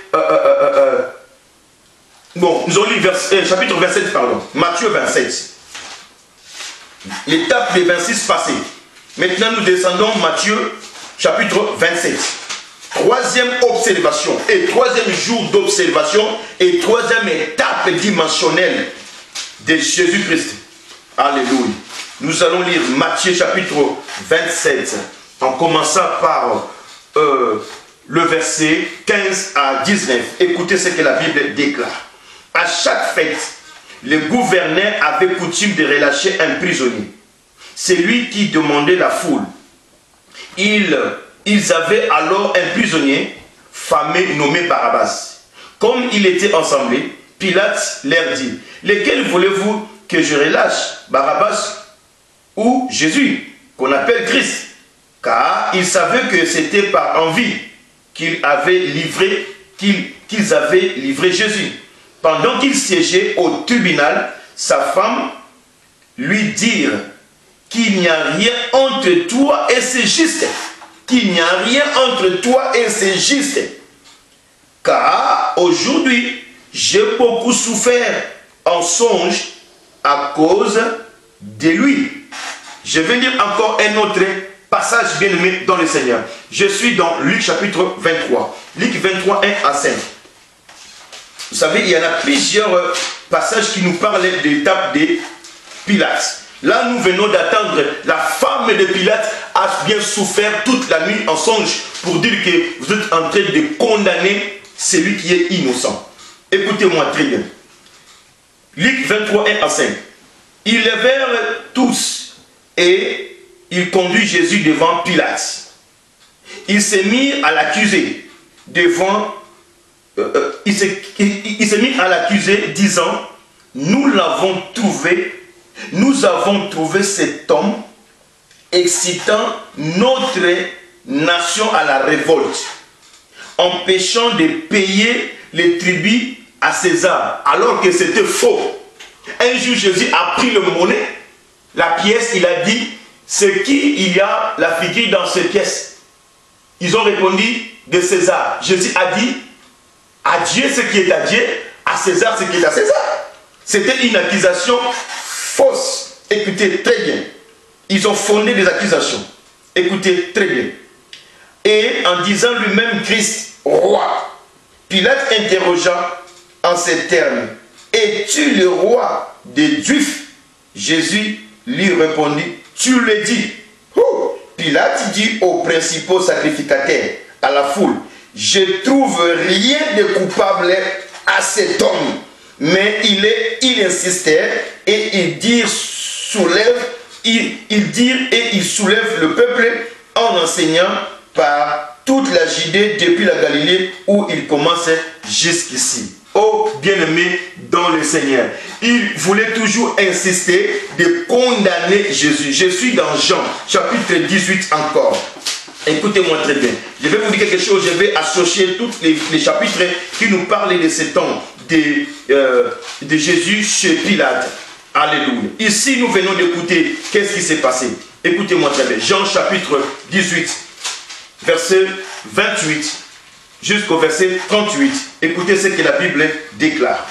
Speaker 2: nous allons lire chapitre 27, pardon. Matthieu 27. L'étape des 26 passée. Maintenant nous descendons Matthieu chapitre 27. Troisième observation et troisième jour d'observation et troisième étape dimensionnelle de Jésus-Christ. Alléluia. Nous allons lire Matthieu chapitre 27 en commençant par le verset 15 à 19. Écoutez ce que la Bible déclare. À chaque fête, le gouverneur avait coutume de relâcher un prisonnier. C'est lui qui demandait la foule. Ils avaient alors un prisonnier famé nommé Barabbas. Comme il était ensemble, Pilate leur dit, lequel voulez-vous que je relâche, Barabbas ou Jésus, qu'on appelle Christ? Car ils savaient que c'était par envie qu'ils avaient livré Jésus. Pendant qu'il siégeait au tribunal, sa femme lui dit qu'il n'y a rien entre toi et c'est juste. Qu'il n'y a rien entre toi et c'est juste. Car aujourd'hui, j'ai beaucoup souffert en songe à cause de lui. Je vais lire encore un autre passage bien aimé dans le Seigneur. Je suis dans Luc chapitre 23. Luc 23, 1 à 5. Vous savez, il y en a plusieurs passages qui nous parlent de l'étape de Pilate. Là, nous venons d'attendre, la femme de Pilate a bien souffert toute la nuit en songe pour dire que vous êtes en train de condamner celui qui est innocent. Écoutez-moi très bien. Luc 23, 1 à 5. Ils levèrent tous et ils conduisent Jésus devant Pilate. Ils se mirent à l'accuser devant... il s'est mis à l'accuser disant, nous avons trouvé cet homme excitant notre nation à la révolte, empêchant de payer les tribus à César, alors que c'était faux. Un jour, Jésus a pris le monnaie, la pièce, il a dit, c'est qui il y a la figure dans cette pièce? Ils ont répondu, de César. Jésus a dit, à Dieu ce qui est à Dieu, à César ce qui est à César. C'était une accusation fausse. Écoutez très bien. Ils ont fondé des accusations. Écoutez très bien. Et en disant lui-même Christ, roi, Pilate interrogea en ces termes, es-tu le roi des Juifs? Jésus lui répondit, tu le dis. Pilate dit aux principaux sacrificateurs, à la foule, je trouve rien de coupable à cet homme. Mais il insistait et il soulève le peuple en enseignant par toute la Judée depuis la Galilée où il commençait jusqu'ici. Oh bien-aimé dans le Seigneur, il voulait toujours insister de condamner Jésus. Je suis dans Jean chapitre 18 encore. Écoutez-moi très bien. Je vais vous dire quelque chose. Je vais associer tous les chapitres qui nous parlent de ce temps de Jésus chez Pilate. Alléluia. Ici, nous venons d'écouter qu'est-ce qui s'est passé. Écoutez-moi très bien. Jean chapitre 18, verset 28 jusqu'au verset 38. Écoutez ce que la Bible déclare.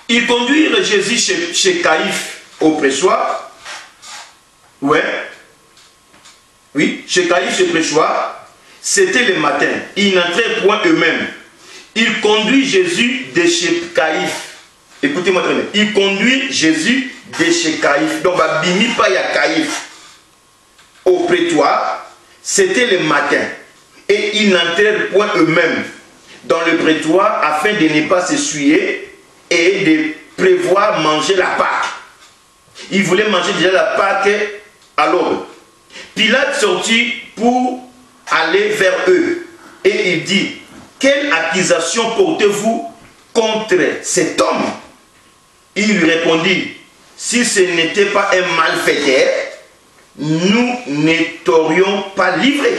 Speaker 2: Ils conduisent Jésus chez Caïphe au pressoir. Ouais. Oui, chez Caïphe, chez pressoir. C'était le matin. Ils n'entraient point eux-mêmes. Ils conduisent Jésus de chez Caïphe. Écoutez-moi très bien. Ils conduisent Jésus de chez Caïphe. Donc, Bimi pas ya Caïphe. Au prétoire. C'était le matin. Et ils n'entrèrent point eux-mêmes dans le prétoire afin de ne pas s'essuyer et de prévoir manger la Pâque. Ils voulaient manger déjà la Pâque à l'aube. Pilate sortit pour aller vers eux et il dit: quelle accusation portez-vous contre cet homme? Il lui répondit: si ce n'était pas un malfaiteur, nous ne t'aurions pas livré.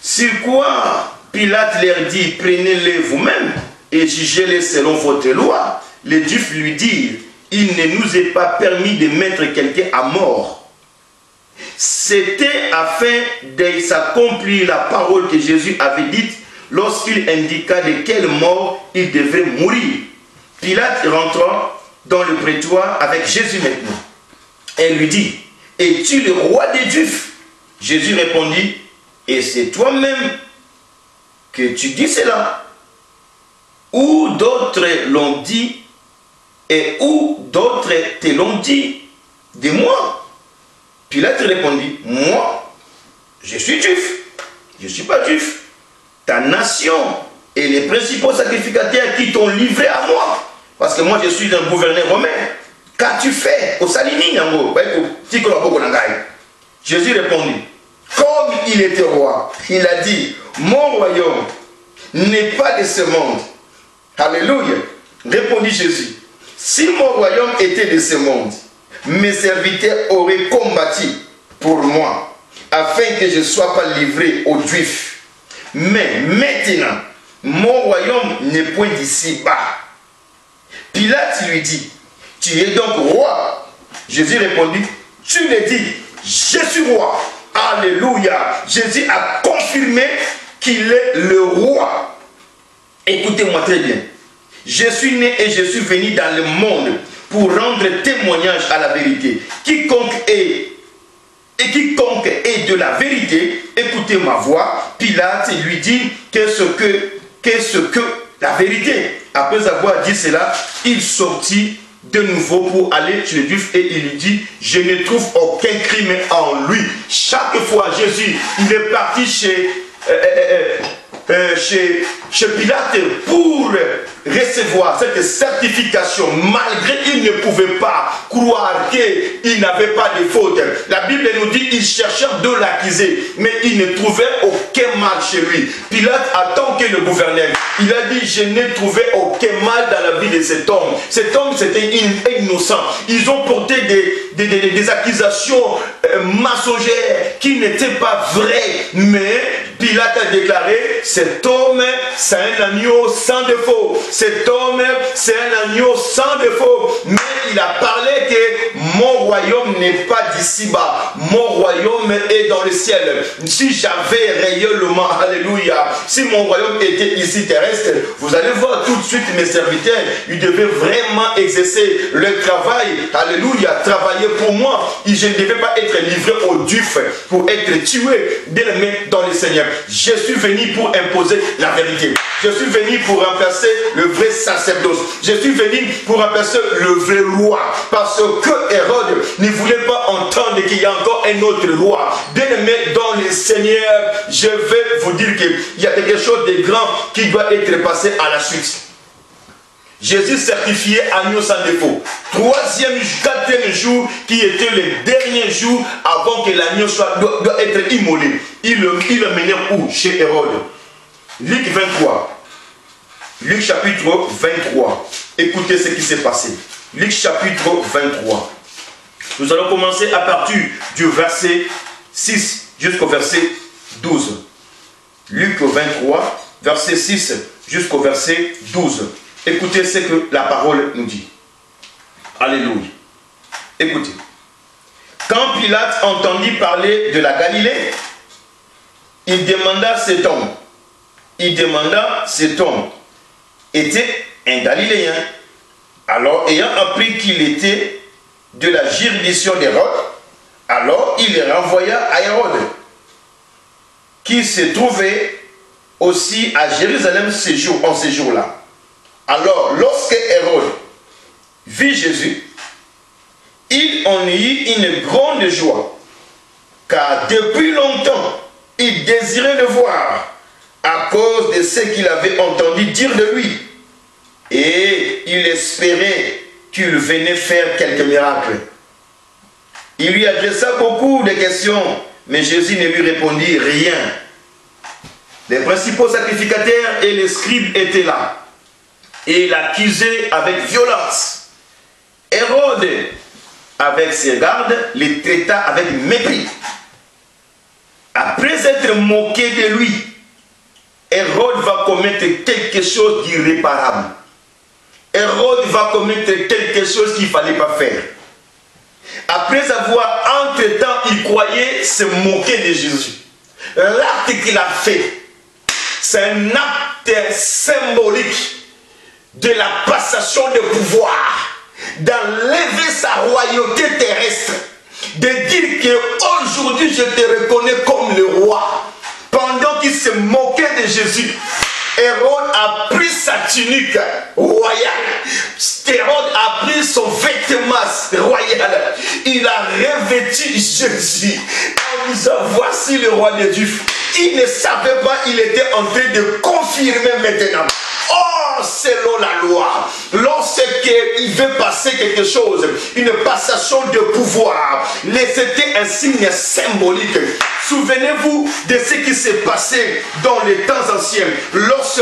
Speaker 2: Sur quoi Pilate leur dit: prenez-les vous-même et jugez-les selon votre loi. Les Juifs lui dirent: il ne nous est pas permis de mettre quelqu'un à mort. C'était afin de s'accomplir la parole que Jésus avait dite lorsqu'il indiqua de quelle mort il devait mourir. Pilate rentra dans le prétoire avec Jésus maintenant. Elle lui dit: es-tu le roi des Juifs? Jésus répondit: et c'est toi-même que tu dis cela. Ou d'autres l'ont dit, et où d'autres te l'ont dit de moi? Pilate répondit: moi, je suis juif. Je ne suis pas juif. Ta nation et les principaux sacrificateurs qui t'ont livré à moi, parce que moi je suis un gouverneur romain. Qu'as-tu fait au Salini? Jésus répondit: comme il était roi, il a dit: mon royaume n'est pas de ce monde. Alléluia. Répondit Jésus: si mon royaume était de ce monde, mes serviteurs auraient combattu pour moi, afin que je ne sois pas livré aux Juifs. Mais maintenant, mon royaume n'est point d'ici-bas. Pilate lui dit: tu es donc roi? Jésus répondit: tu le dis, je suis roi. Alléluia. Jésus a confirmé qu'il est le roi. Écoutez-moi très bien. Je suis né et je suis venu dans le monde pour rendre témoignage à la vérité. Quiconque est de la vérité, écoutez ma voix. Pilate lui dit: qu'est-ce que la vérité? Après avoir dit cela, il sortit de nouveau pour aller chez les Juifs et il lui dit: je ne trouve aucun crime en lui. Chaque fois Jésus, il est parti chez Pilate pour recevoir cette certification, malgré qu'il ne pouvait pas croire qu'il n'avait pas de faute. La Bible nous dit qu'il cherchait de l'accuser, mais il ne trouvait aucun mal chez lui. Pilate attend que le gouverneur, il a dit: je n'ai trouvé aucun mal dans la vie de cet homme. Cet homme, c'était innocent. Ils ont porté des accusations mensongères qui n'étaient pas vraies, mais Pilate a déclaré: cet homme, c'est un agneau sans défaut. Cet homme, c'est un agneau sans défaut. Mais il a parlé que mon royaume n'est pas d'ici-bas. Mon royaume est dans le ciel. Si j'avais réellement, alléluia, si mon royaume était ici terrestre, vous allez voir tout de suite mes serviteurs, ils devaient vraiment exercer leur travail. Alléluia, travailler pour moi. Je ne devais pas être livré aux Juifs pour être tué dès le main dans le Seigneur. Je suis venu pour imposer la vérité. Je suis venu pour remplacer le vrai sacerdoce. Je suis venu pour remplacer le vrai roi. Parce que Hérode ne voulait pas entendre qu'il y a encore un autre roi. Bien-aimé dans le Seigneur, je vais vous dire qu'il y a quelque chose de grand qui doit être passé à la suite. Jésus certifié agneau sans défaut. Quatrième jour, qui était le dernier jour avant que l'agneau doit être immolé. Il le menait où? Chez Hérode. Luc 23. Luc chapitre 23. Écoutez ce qui s'est passé. Luc chapitre 23. Nous allons commencer à partir du verset 6 jusqu'au verset 12. Luc 23, verset 6 jusqu'au verset 12. Écoutez ce que la parole nous dit. Alléluia. Écoutez. Quand Pilate entendit parler de la Galilée, il demanda cet homme, était un Galiléen? Alors, ayant appris qu'il était de la juridiction d'Hérode, alors il les renvoya à Hérode, qui se trouvait aussi à Jérusalem en ces jours-là. Alors, lorsque Hérode vit Jésus, il en eut une grande joie, car depuis longtemps, il désirait le voir, à cause de ce qu'il avait entendu dire de lui. Et il espérait qu'il venait faire quelques miracles. Il lui adressa beaucoup de questions, mais Jésus ne lui répondit rien. Les principaux sacrificateurs et les scribes étaient là, et l'accusaient avec violence. Hérode, avec ses gardes, les traita avec mépris. Après être moqué de lui, Hérode va commettre quelque chose d'irréparable. Hérode va commettre quelque chose qu'il ne fallait pas faire. Après avoir, entre-temps, il croyait se moquer de Jésus. L'acte qu'il a fait, c'est un acte symbolique de la passation de pouvoir, d'enlever sa royauté terrestre, de dire qu'aujourd'hui je te reconnais comme le roi. Pendant qu'il se moquait de Jésus, Hérode a pris sa tunique royale. Hérode a pris son vêtement royal. Il a revêtu Jésus en disant, voici le roi des Juifs. Il ne savait pas, il était en train de confirmer maintenant. Oh, selon la loi, lorsqu'il veut passer quelque chose, une passation de pouvoir, c'était un signe symbolique. Souvenez-vous de ce qui s'est passé dans les temps anciens, lorsque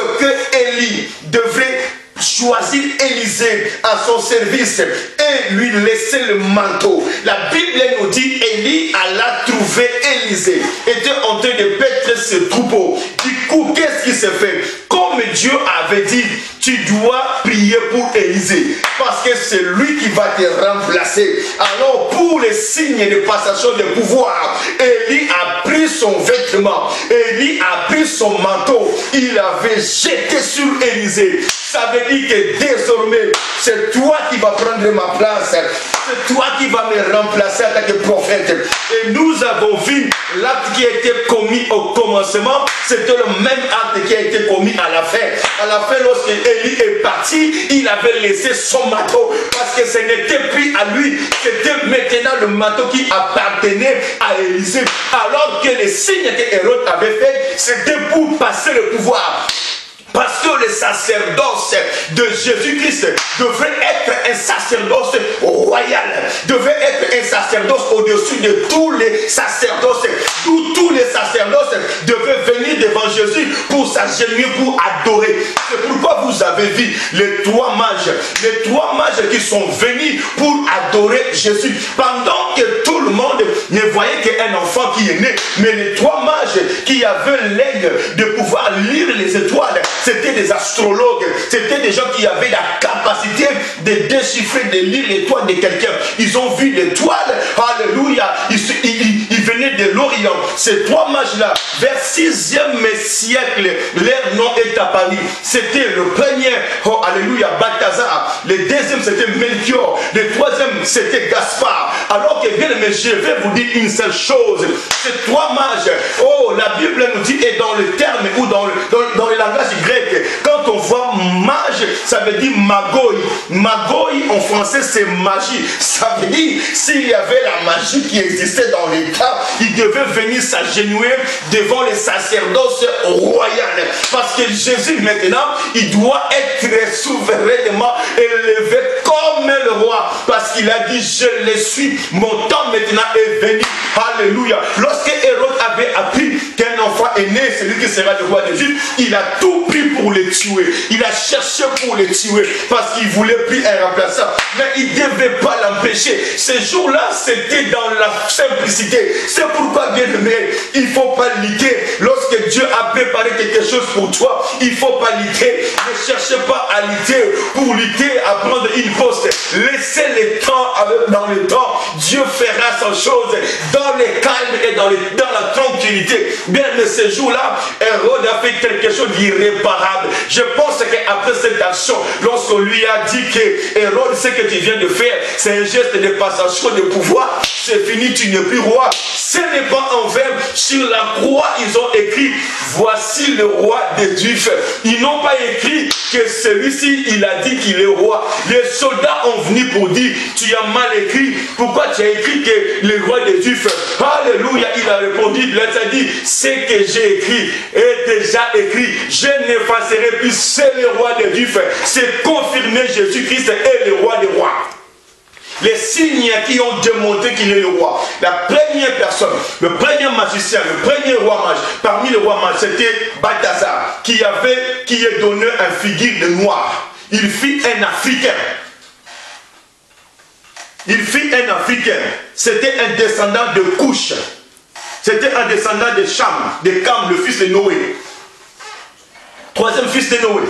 Speaker 2: Élie devait choisir Élisée à son service et lui laisser le manteau. La Bible nous dit, Élie alla trouver Élisée, était en train de paître ce troupeau. Du coup, qu'est-ce qui s'est fait? Comme Dieu avait dit, tu dois prier pour Élisée, parce que c'est lui qui va te remplacer. Alors, pour les signes de passation de pouvoir, Élie a pris son vêtement, Élie a pris son manteau, il avait jeté sur Élisée. Ça veut dire que désormais, c'est toi qui vas prendre ma place. C'est toi qui vas me remplacer en tant que prophète. Et nous avons vu l'acte qui a été commis au commencement. C'était le même acte qui a été commis à la fin. À la fin, lorsque Élie est parti, il avait laissé son manteau. Parce que ce n'était plus à lui. C'était maintenant le manteau qui appartenait à Élisée. Alors que les signes que Hérode avait fait, c'était pour passer le pouvoir. Parce que le sacerdoce de Jésus-Christ devrait être un sacerdoce royal, devrait être un sacerdoce au-dessus de tous les sacerdoces. Tous les sacerdoces devaient venir devant Jésus pour s'agenouiller, pour adorer. C'est pourquoi vous avez vu les trois mages qui sont venus pour adorer Jésus. Pendant que tout le monde ne voyait qu'un enfant qui est né, mais les trois mages qui avaient l'aide de pouvoir lire les étoiles, c'était des astrologues, c'était des gens qui avaient la capacité de déchiffrer, de lire l'étoile de quelqu'un. Ils ont vu l'étoile, alléluia, ils venaient de l'Orient. Ces trois mages-là, vers 6e siècle, leur nom est apparu. C'était le premier, oh alléluia, Balthazar. Le deuxième, c'était Melchior. Le troisième, c'était Gaspard. Alors que bien, mais je vais vous dire une seule chose. Ces trois mages, oh, la Bible nous dit, et dans le terme ou dans le langage grec, quand on voit mage, ça veut dire magoi. Magoi en français c'est magie. Ça veut dire s'il y avait la magie qui existait dans l'État, il devait venir s'agenouiller devant les sacerdoces royales. Parce que Jésus maintenant, il doit être souverainement élevé comme le roi. Parce qu'il a dit, je le suis, mon temps maintenant est venu. Alléluia. Lorsque Hérode avait appris qu'un enfant est né, celui qui sera le roi d'Égypte, il a tout pris pour le tuer. Il a cherché pour le tuer parce qu'il voulait plus un remplaçant. Mais il ne devait pas l'empêcher. Ces jours-là, c'était dans la simplicité. C'est pourquoi, bien aimé, il ne faut pas lutter. Lorsque Dieu a préparé quelque chose pour toi, il ne faut pas lutter. Ne cherchez pas à lutter pour lutter, à prendre une poste. Laissez le temps dans le temps. Dieu fera son chose dans le calme et dans la tranquillité. Bien, mais ces jours-là, Hérode a fait quelque chose d'irréparable. Je pense qu'après cette action, lorsqu'on lui a dit que Hérode l'ordre, ce que tu viens de faire, c'est un geste de passation de pouvoir. C'est fini, tu n'es plus roi. Ce n'est pas un verbe. Sur la croix, ils ont écrit, voici le roi des Juifs. Ils n'ont pas écrit que celui-ci, il a dit qu'il est roi. Les soldats ont venu pour dire, tu as mal écrit. Pourquoi tu as écrit que le roi des Juifs? Alléluia, il a répondu, il a dit, ce que j'ai écrit est déjà écrit. Je n'effacerai plus, c'est le roi des Juifs. C'est confirmé, Jésus-Christ est le roi des rois. Les signes qui ont démontré qu'il est le roi. La première personne, le premier magicien, le premier roi mage, parmi les rois mages, c'était Balthazar, qui est donné un figure de noir. Il fit un Africain. Il fit un Africain. C'était un descendant de Couche. C'était un descendant de Cham, de Cam, le fils de Noé. Troisième fils de Noé.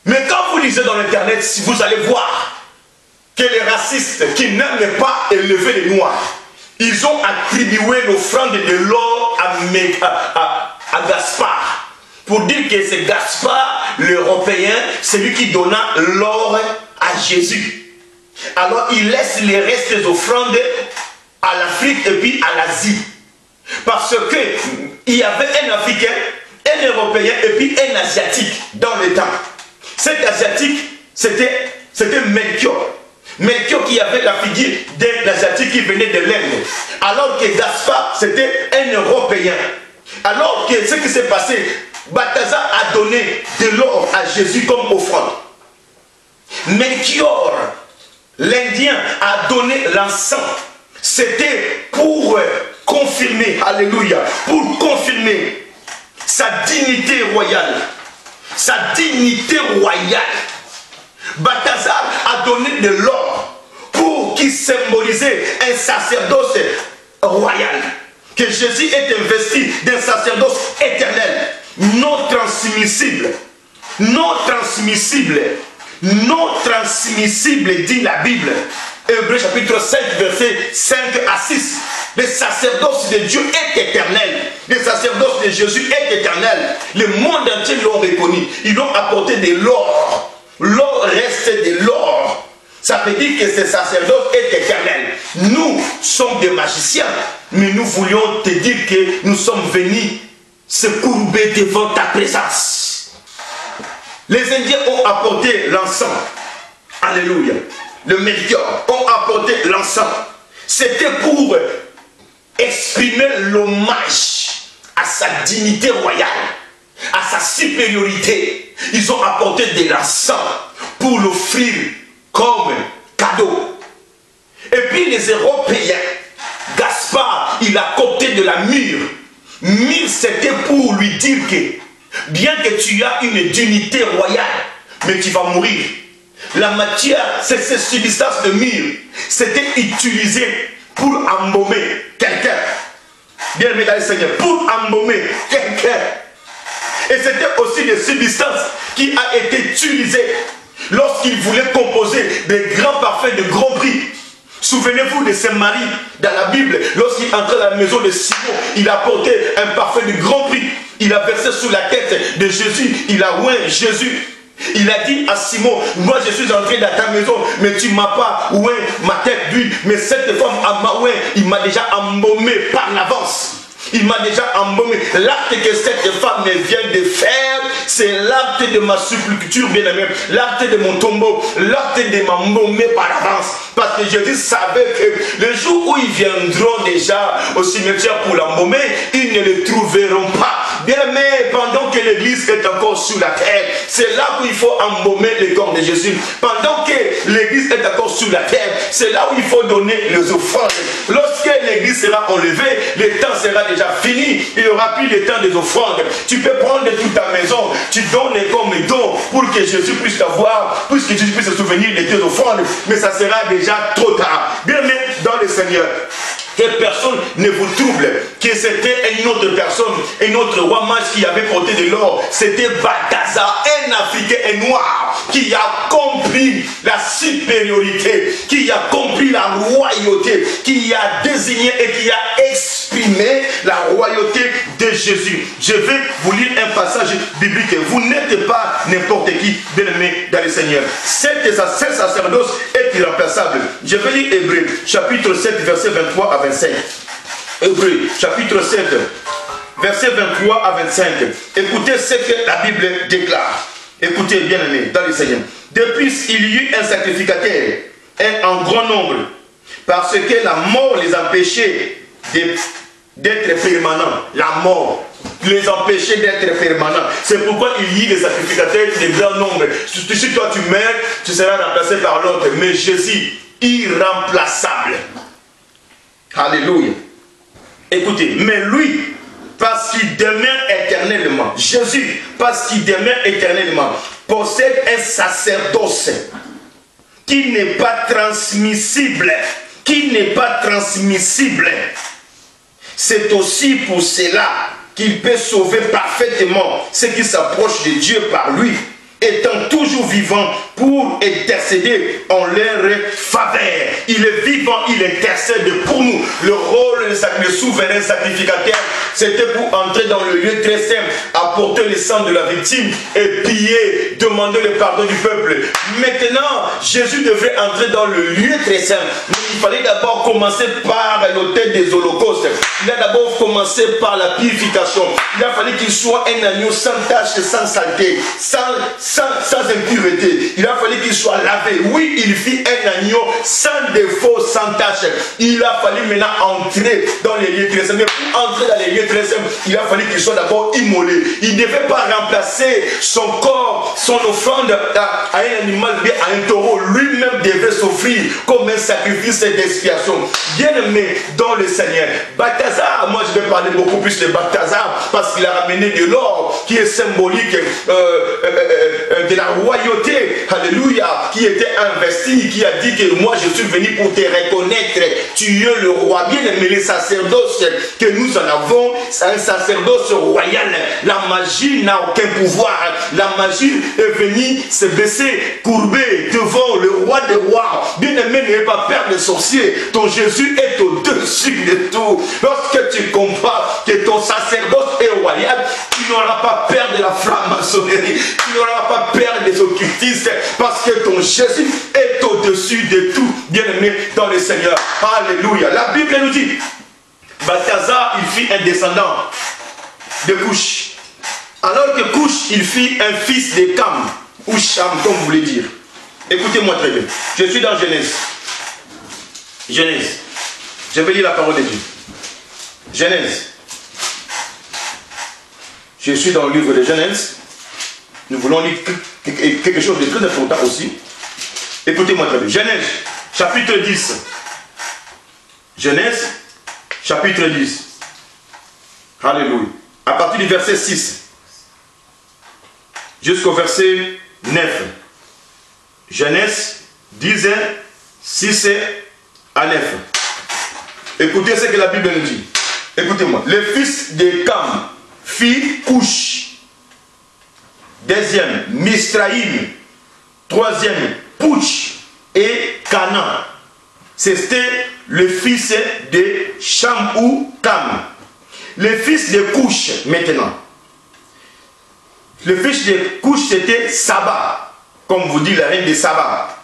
Speaker 2: Mais quand vous lisez dans l'internet, vous allez voir que les racistes qui n'aiment pas élever les noirs, ils ont attribué l'offrande de l'or à Gaspard. Pour dire que c'est Gaspard, l'Européen, celui qui donna l'or à Jésus. Alors il laisse les restes des offrandes à l'Afrique et puis à l'Asie. Parce qu'il y avait un Africain, un Européen et puis un Asiatique dans le temps. Cet Asiatique, c'était Melchior. Melchior qui avait la figure d'un Asiatique qui venait de l'Inde. Alors que Gaspard, c'était un Européen. Alors que ce qui s'est passé, Balthazar a donné de l'or à Jésus comme offrande. Melchior, l'Indien, a donné l'encens. C'était pour confirmer, alléluia, pour confirmer sa dignité royale. Sa dignité royale. Balthazar a donné de l'or pour qu'il symbolisait un sacerdoce royal. Que Jésus est investi d'un sacerdoce éternel, non transmissible. Non transmissible. Non transmissible, dit la Bible. Hébreux chapitre 5, versets 5 à 6. Le sacerdoce de Dieu est éternel. Le sacerdoce de Jésus est éternel. Le monde entier l'ont reconnu. Ils ont apporté de l'or. L'or reste de l'or. Ça veut dire que ce sacerdoce est éternel. Nous sommes des magiciens, mais nous voulions te dire que nous sommes venus se courber devant ta présence. Les Indiens ont apporté l'encens. Alléluia. Le Melchior ont apporté l'encens. C'était pour exprimer l'hommage à sa dignité royale, à sa supériorité. Ils ont apporté de l'encens pour l'offrir comme cadeau. Et puis les Européens, Gaspard, il a côté de la myrrhe. Myrrhe, c'était pour lui dire que bien que tu as une dignité royale, mais tu vas mourir. La matière, c'est cette substance de myrrhe. C'était utilisé pour embaumer quelqu'un. Bien aimé dans le Seigneur, pour embaumer quelqu'un. Et c'était aussi des substances qui a été utilisées lorsqu'il voulait composer des grands parfums de grand prix. Souvenez-vous de Saint-Marie dans la Bible, lorsqu'il entrait à la maison de Simon, il a porté un parfum de grand prix. Il a versé sur la tête de Jésus, il a oint Jésus. Il a dit à Simon, moi je suis entré dans ta maison, mais tu ne m'as pas oint ma tête d'huile. Mais cette femme à ma oint, il m'a déjà embaumé par l'avance. Il m'a déjà embaumé. L'acte que cette femme vient de faire, c'est l'acte de ma sépulture, bien aimé. L'acte de mon tombeau, l'acte de m'embaumer par avance. Parce que Jésus savait que le jour où ils viendront déjà au cimetière pour l'embaumer, ils ne le trouveront pas. Bien aimé, pendant que l'église est encore sur la terre, c'est là où il faut embaumer le corps de Jésus. Pendant que l'église est encore sur la terre, c'est là où il faut donner les offrandes. Lorsque l'église sera enlevée, le temps sera déjà fini. Il n'y aura plus le temps des offrandes. Tu peux prendre toute ta maison, tu donnes comme don pour que Jésus puisse t'avoir, puisque Jésus puisse se souvenir de tes offrandes. Mais ça sera déjà trop tard. Bien aimé dans le Seigneur. que personne ne vous trouble, que c'était une autre personne, un autre roi mage qui avait porté de l'or. C'était Balthazar, un Africain, un noir, qui a compris la supériorité, qui a compris la royauté, qui a désigné et qui a exprimé la royauté de Jésus. Je vais vous lire un passage biblique. Vous n'êtes pas n'importe qui, bien-aimé dans le Seigneur. Cet sacerdoce est irremplaçable. Je vais lire Hébreux, chapitre 7, verset 23 à 25. Hébreux, chapitre 7, verset 23 à 25. Écoutez ce que la Bible déclare. Écoutez, bien-aimé dans le Seigneur. Depuis, il y eut un sacrificateur, en grand nombre, parce que la mort les empêchait d'être permanents. La mort les empêchait d'être permanents. C'est pourquoi il y a des sacrificateurs de grand nombre. Si toi tu meurs, tu seras remplacé par l'autre. Mais Jésus, irremplaçable. Alléluia. Écoutez, mais lui, parce qu'il demeure éternellement, Jésus, parce qu'il demeure éternellement, possède un sacerdoce qui n'est pas transmissible. Qui n'est pas transmissible. C'est aussi pour cela qu'il peut sauver parfaitement ceux qui s'approchent de Dieu par lui, étant toujours vivant pour intercéder en leur faveur. Il est vivant, il intercède pour nous. Le rôle du souverain sacrificateur, c'était pour entrer dans le lieu très saint, apporter le sang de la victime et piller, demander le pardon du peuple. Maintenant, Jésus devrait entrer dans le lieu très saint. Mais il fallait d'abord commencer par l'autel des holocaustes. Il a d'abord commencé par la purification. Il a fallu qu'il soit un agneau sans tache, sans saleté, sans impureté. Il a fallu qu'il soit lavé. Oui, il fit un agneau sans défaut, sans tache. Il a fallu maintenant entrer dans les lieux très saints. Mais pour entrer dans les lieux très saints, il a fallu qu'il soit d'abord immolé. Il ne devait pas remplacer son corps, son offrande à un animal, à un taureau. Lui-même devait s'offrir comme un sacrifice d'expiation. Bien-aimé dans le Seigneur. Balthazar, moi je vais parler beaucoup plus de Balthazar parce qu'il a ramené de l'or qui est symbolique de la royauté, alléluia, qui était investi, qui a dit que moi je suis venu pour te reconnaître, tu es le roi. Bien aimé, les sacerdoces que nous en avons, c'est un sacerdoce royal. La magie n'a aucun pouvoir. La magie est venue se baisser, courber devant le roi des rois. Bien aimé, n'ayez pas peur des sorciers. Ton Jésus est au-dessus de tout. Lorsque tu comprends que ton sacerdoce est royal, tu n'auras pas peur de la franc-maçonnerie. Tu n'auras pas peur des occultistes parce que ton Jésus est au-dessus de tout. Bien-aimé dans le Seigneur. Alléluia. La Bible nous dit, Balthazar, il fit un descendant de Couche. Alors que Couche, il fit un fils de Cam, ou Cham, comme vous voulez dire. Écoutez-moi très bien. Je suis dans Genèse. Genèse. Je vais lire la parole de Dieu. Genèse. Je suis dans le livre de Genèse. Nous voulons lire quelque chose de très important aussi. Écoutez-moi très bien. Genèse, chapitre 10. Genèse, chapitre 10. Alléluia. À partir du verset 6 jusqu'au verset 9. Genèse 10, 6 à 9. Écoutez ce que la Bible nous dit. Écoutez-moi. Le fils de Cam fit Couche. Deuxième, Misraïm. Troisième, Pouch et Canaan. C'était le fils de Cham ou Cam. Le fils de Couche, maintenant. Le fils de Couche, c'était Saba. Comme vous dit la reine de Saba.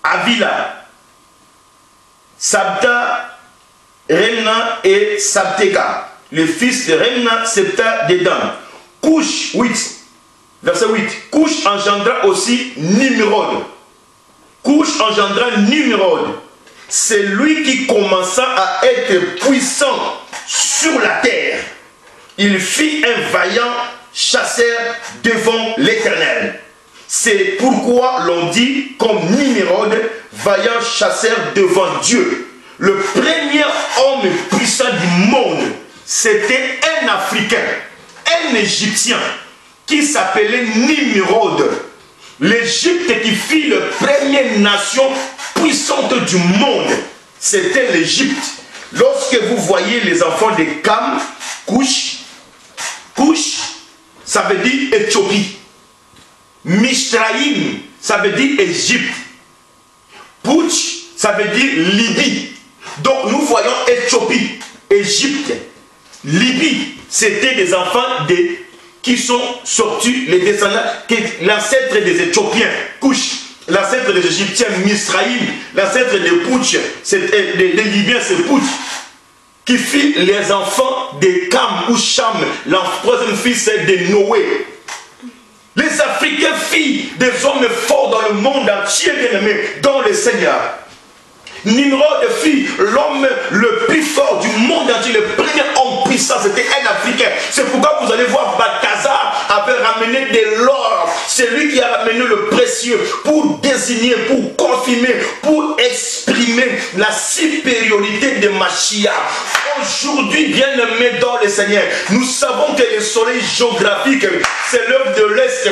Speaker 2: Avila. Sabta, Remna et Sabteka. Le fils de Remna, Septa, Dedan. Couche, 8. Verset 8. Couche engendra aussi Nimrod. Couche engendra Nimrod. C'est lui qui commença à être puissant sur la terre. Il fit un vaillant chasseur devant l'Éternel. C'est pourquoi l'on dit comme Nimrod, vaillant chasseur devant Dieu. Le premier homme puissant du monde, c'était un Africain, un Égyptien, qui s'appelait Nimrod. L'Égypte qui fit la première nation puissante du monde, c'était l'Égypte. Lorsque vous voyez les enfants de Cam, Couche, ça veut dire Éthiopie. Mishraïm, ça veut dire Égypte. Pouch, ça veut dire Libye. Donc nous voyons Éthiopie, Égypte, Libye. C'était des enfants qui sont sortis, les descendants, l'ancêtre des Éthiopiens, Couche, l'ancêtre des Égyptiens, Misraïm, l'ancêtre des Pouch, des Libyens, c'est Pouch, qui fit les enfants de Cam ou Cham, le troisième fils de Noé. Les Africains firent des hommes forts dans le monde entier, bien-aimés, dans le Seigneur. Nimrod fit l'homme le plus fort du monde entier, le premier homme puissant, c'était un Africain. C'est pourquoi vous allez voir Balthazar avait ramené de l'or. C'est lui qui a ramené le précieux pour désigner, pour confirmer, pour exprimer la supériorité de Mashiach. Aujourd'hui, bien-aimés dans le Seigneur, nous savons que le soleil géographique, c'est l'œuvre de l'Est.